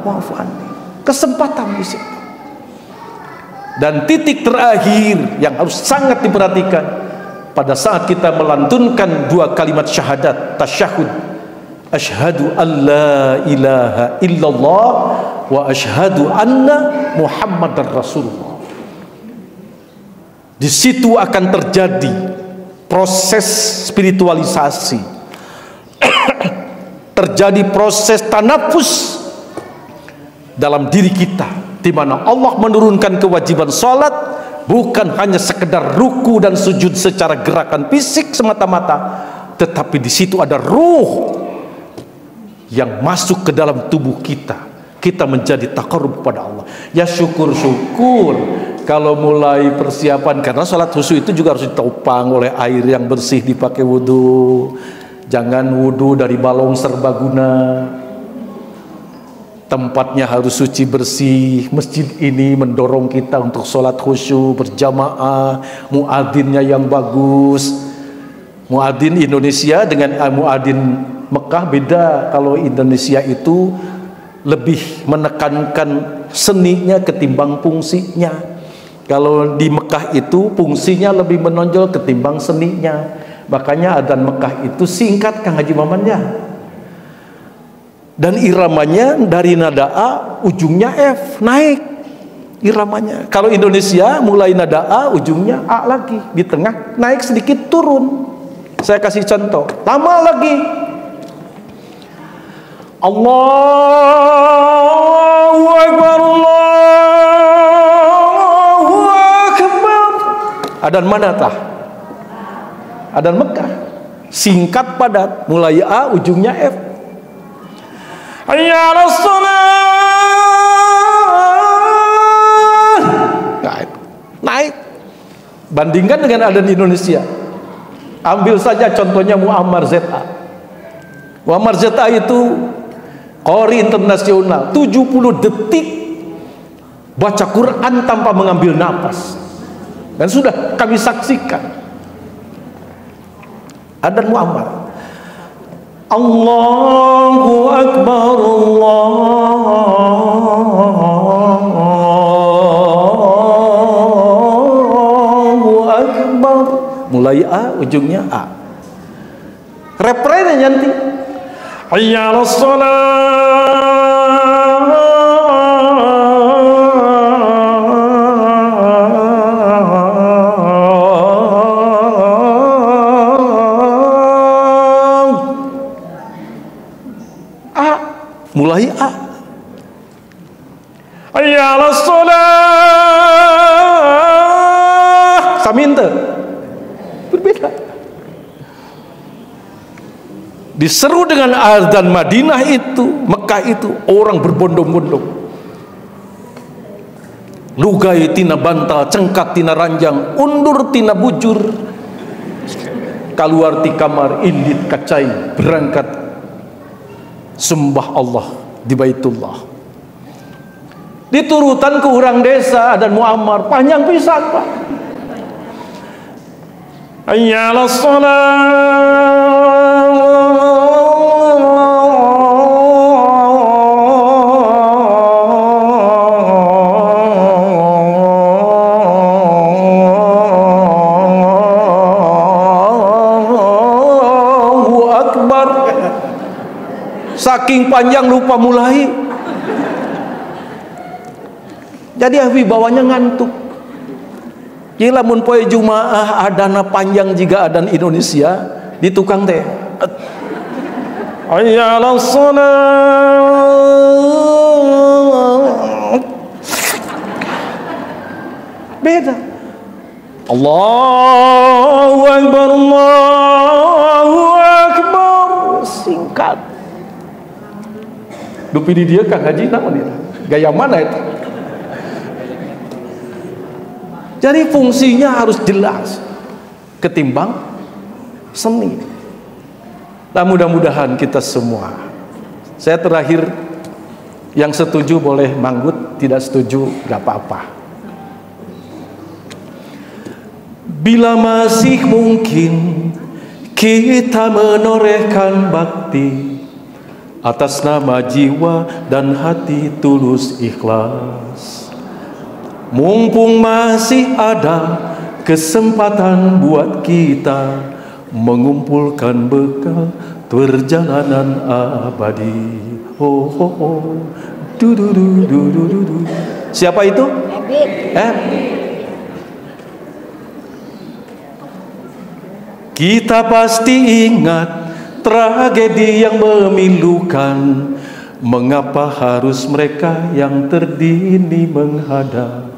wa'afani. Kesempatan di situ. Dan titik terakhir yang harus sangat diperhatikan pada saat kita melantunkan 2 kalimat syahadat tasyahud, asyhadu an la ilaha illallah wa asyhadu anna Muhammadar Rasulullah. Di situ akan terjadi proses spiritualisasi. Terjadi proses tanafus dalam diri kita, di mana Allah menurunkan kewajiban salat bukan hanya sekedar ruku dan sujud secara gerakan fisik semata-mata, tetapi di situ ada ruh yang masuk ke dalam tubuh kita. Kita menjadi taqarrub kepada Allah. Ya syukur-syukur kalau mulai persiapan, karena salat khusyuk itu juga harus ditopang oleh air yang bersih, dipakai wudhu. Jangan wudhu dari balong serbaguna. Tempatnya harus suci bersih. Masjid ini mendorong kita untuk salat khusyuk berjamaah, muadzinnya yang bagus. Muadzin Indonesia dengan muadzin Mekah beda. Kalau Indonesia itu lebih menekankan seninya ketimbang fungsinya. Kalau di Mekah itu fungsinya lebih menonjol ketimbang seninya. Makanya adzan Mekah itu singkat, Kang Haji Maman ya. Dan iramanya dari nada A ujungnya F, naik iramanya. Kalau Indonesia mulai nada A ujungnya A lagi, di tengah naik sedikit turun. Saya kasih contoh, lama lagi. Allahu Akbar, Allahu Akbar. Adzan mana tah? Adzan Mekah. Singkat padat, mulai A ujungnya F. Hayya 'alas shalah. Naik. Bandingkan dengan adzan Indonesia. Ambil saja contohnya Muammar ZA. Muammar ZA itu qori internasional, 70 detik baca Quran tanpa mengambil napas. Dan sudah kami saksikan adzan Muammar. Allahu Akbar, Allahu Akbar. Mulai A, ujungnya A. Refrennya nanti hayya 'alas shalah. A, mulai A. Hayya 'alas shalah. Saminta berbeda. Diseru dengan adzan Madinah itu, Mekah itu, orang berbondong-bondong. Lugai tina bantal, cengkat tina ranjang, undur tina bujur, keluar ti kamar, indit kacai, berangkat sembah Allah di Baitullah. Diturutan ke orang desa dan Muammar, panjang pisan Pak. Hayya 'alas shalah. Saking panjang lupa mulai. Jadi wibawanya ngantuk. Jadi lamun poe Jumaah adana panjang jika adan Indonesia di tukang teh. Hayya 'alas shalah. Beda. Allahu Akbar, Allahu Akbar. Singkat. Dupi di dia Kang Haji naon ya? Gaya mana itu? Jadi fungsinya harus jelas ketimbang seni. Nah, mudah-mudahan kita semua. Saya terakhir, yang setuju boleh manggut, tidak setuju gak apa-apa. Bila masih mungkin kita menorehkan bakti atas nama jiwa dan hati tulus ikhlas, mumpung masih ada kesempatan buat kita mengumpulkan bekal perjalanan abadi. Oh, oh, oh. Du, du, du, du, du, du, du. Siapa itu? Kita pasti ingat tragedi yang memilukan. Mengapa harus mereka yang terdini menghadap?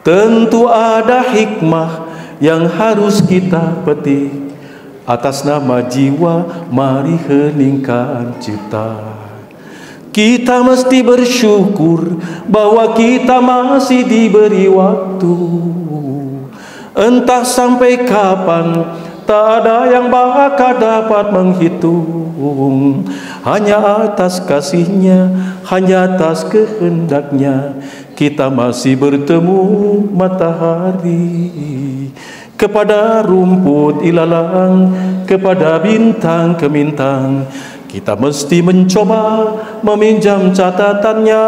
Tentu ada hikmah yang harus kita petik. Atas nama jiwa mari heningkan cipta. Kita mesti bersyukur bahwa kita masih diberi waktu. Entah sampai kapan, tak ada yang bakal dapat menghitung. Hanya atas kasihnya, hanya atas kehendaknya, kita masih bertemu matahari. kepada rumput ilalang, kepada bintang gemintang. Kita mesti mencoba meminjam catatannya.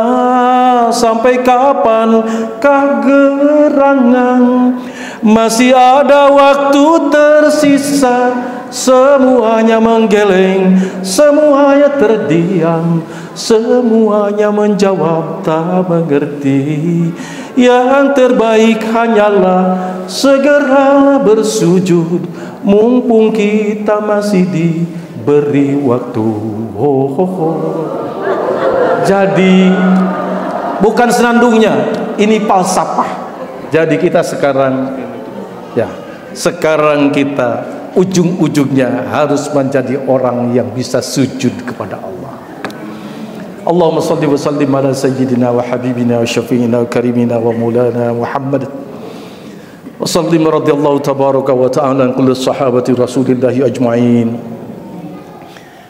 Sampai kapan kah gerangan? Masih ada waktu tersisa. Semuanya menggeleng, semuanya terdiam, semuanya menjawab tak mengerti. Yang terbaik hanyalah segera bersujud, mumpung kita masih diberi waktu. Jadi bukan senandungnya, ini falsafah. Jadi kita sekarang kita ujung-ujungnya harus menjadi orang yang bisa sujud kepada Allah. Allahumma salli wa sallim ala sayyidina wa habibina wa syafi'ina wa karimina wa maulana Muhammad wa sallim radhiyallahu tabaraka wa ta'ala an kulli sahabati rasulillahi ajma'in.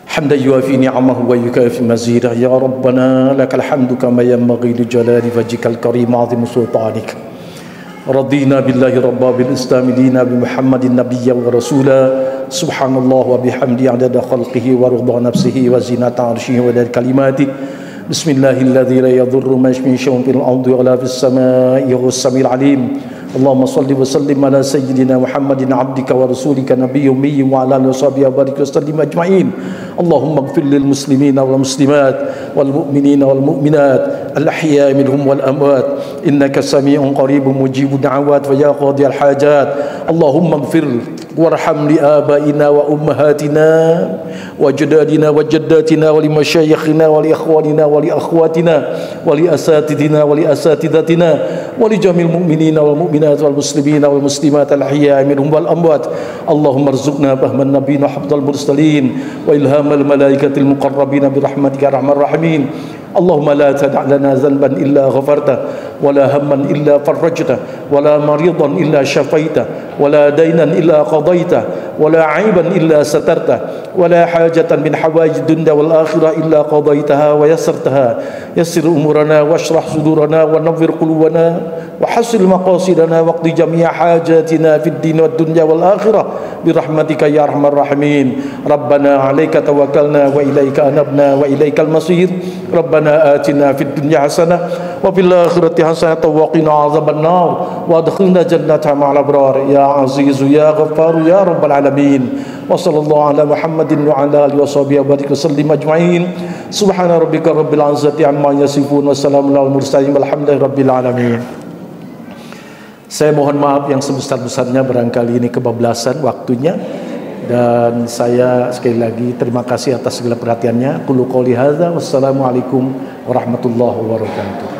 Hamdan yuafi ni'amahu wa yukafi mazidah. Ya Rabbana lakal hamdu kama yanbaghi li jalali wajhikal karim 'azim sultanik. Radina billahi rabba bil islami dina bi Muhammadin nabiyya wa rasula. Subhanallah wa bihamdi adada khalqihi wa ridha nafsihi wa zinata arshihi wa adada kalimati. Bismillahilladzi la yadhurru ma ismihi syai'un fil ardi wa la fis samaa'i wa huwas samiul alim. Allahumma salli wa sallim ala sayyidina Muhammadin abdika wa rasulika nabiyyi ummi wa ala alihi wa sahbihi wa barik wa sallim ajma'in. Allahumma ighfir lil muslimina wal muslimat wal mu'minina wal mu'minat al ahya'i minhum wal amwat innaka sami'un qaribun mujibud da'awat wa ya qadiyal hajat. Allahumma ighfir warham li abaina wa ummahatina wa jadadina wa jaddatina wa li masyayikhina wa li ikhwanina wa li akhwatina wa li asatidina wa li asatidatina wa li jamil mu'minina wal mu'minat wal muslimina wal muslimat al ahya'i minhum wal amwat. Allahumma arzuqna fahman nabiyina hafdhal mursalin wa ilhamal malaikatil muqarrabin bi rahmatika arhamar rahimin. Allahumma la tada' lana dhanban illa ghafarta wa la hamman illa farajta wa la maridan illa syafaita wa la dainan illa qadaita wa la aiban illa satarta wa la hajatan min hawaij dunya wal akhirah illa qadaitaha wa yassartaha. Yassir umurana washrah sudurana wa nawwir qulubana wa hasil maqasidana waqdi jami'a hajatina fid din wad dunya wal akhirah bi rahmatika ya arhamar rahimin. Rabbana 'alaika tawakkalna wa ilaika anabna wa ilaikal masir. Rabbana atina fid dunya hasanah wa fil akhirati hasanah wa qina azaban nar wa adkhilna jannata ma'al abrar ya aziz ya ghaffar ya rabbal alamin. Wa sallallahu ala Muhammadin wa ala alihi wa sahbihi wa barik wa sallim ajma'in. Subhana rabbika rabbil izzati amma yasifun wa salamun alal mursalin walhamdulillahi rabbil alamin. Saya mohon maaf yang sebesar-besarnya barangkali ini kebablasan waktunya, dan saya sekali lagi terima kasih atas segala perhatiannya. Qulu qouli hadza wassalamu alaikum warahmatullahi wabarakatuh.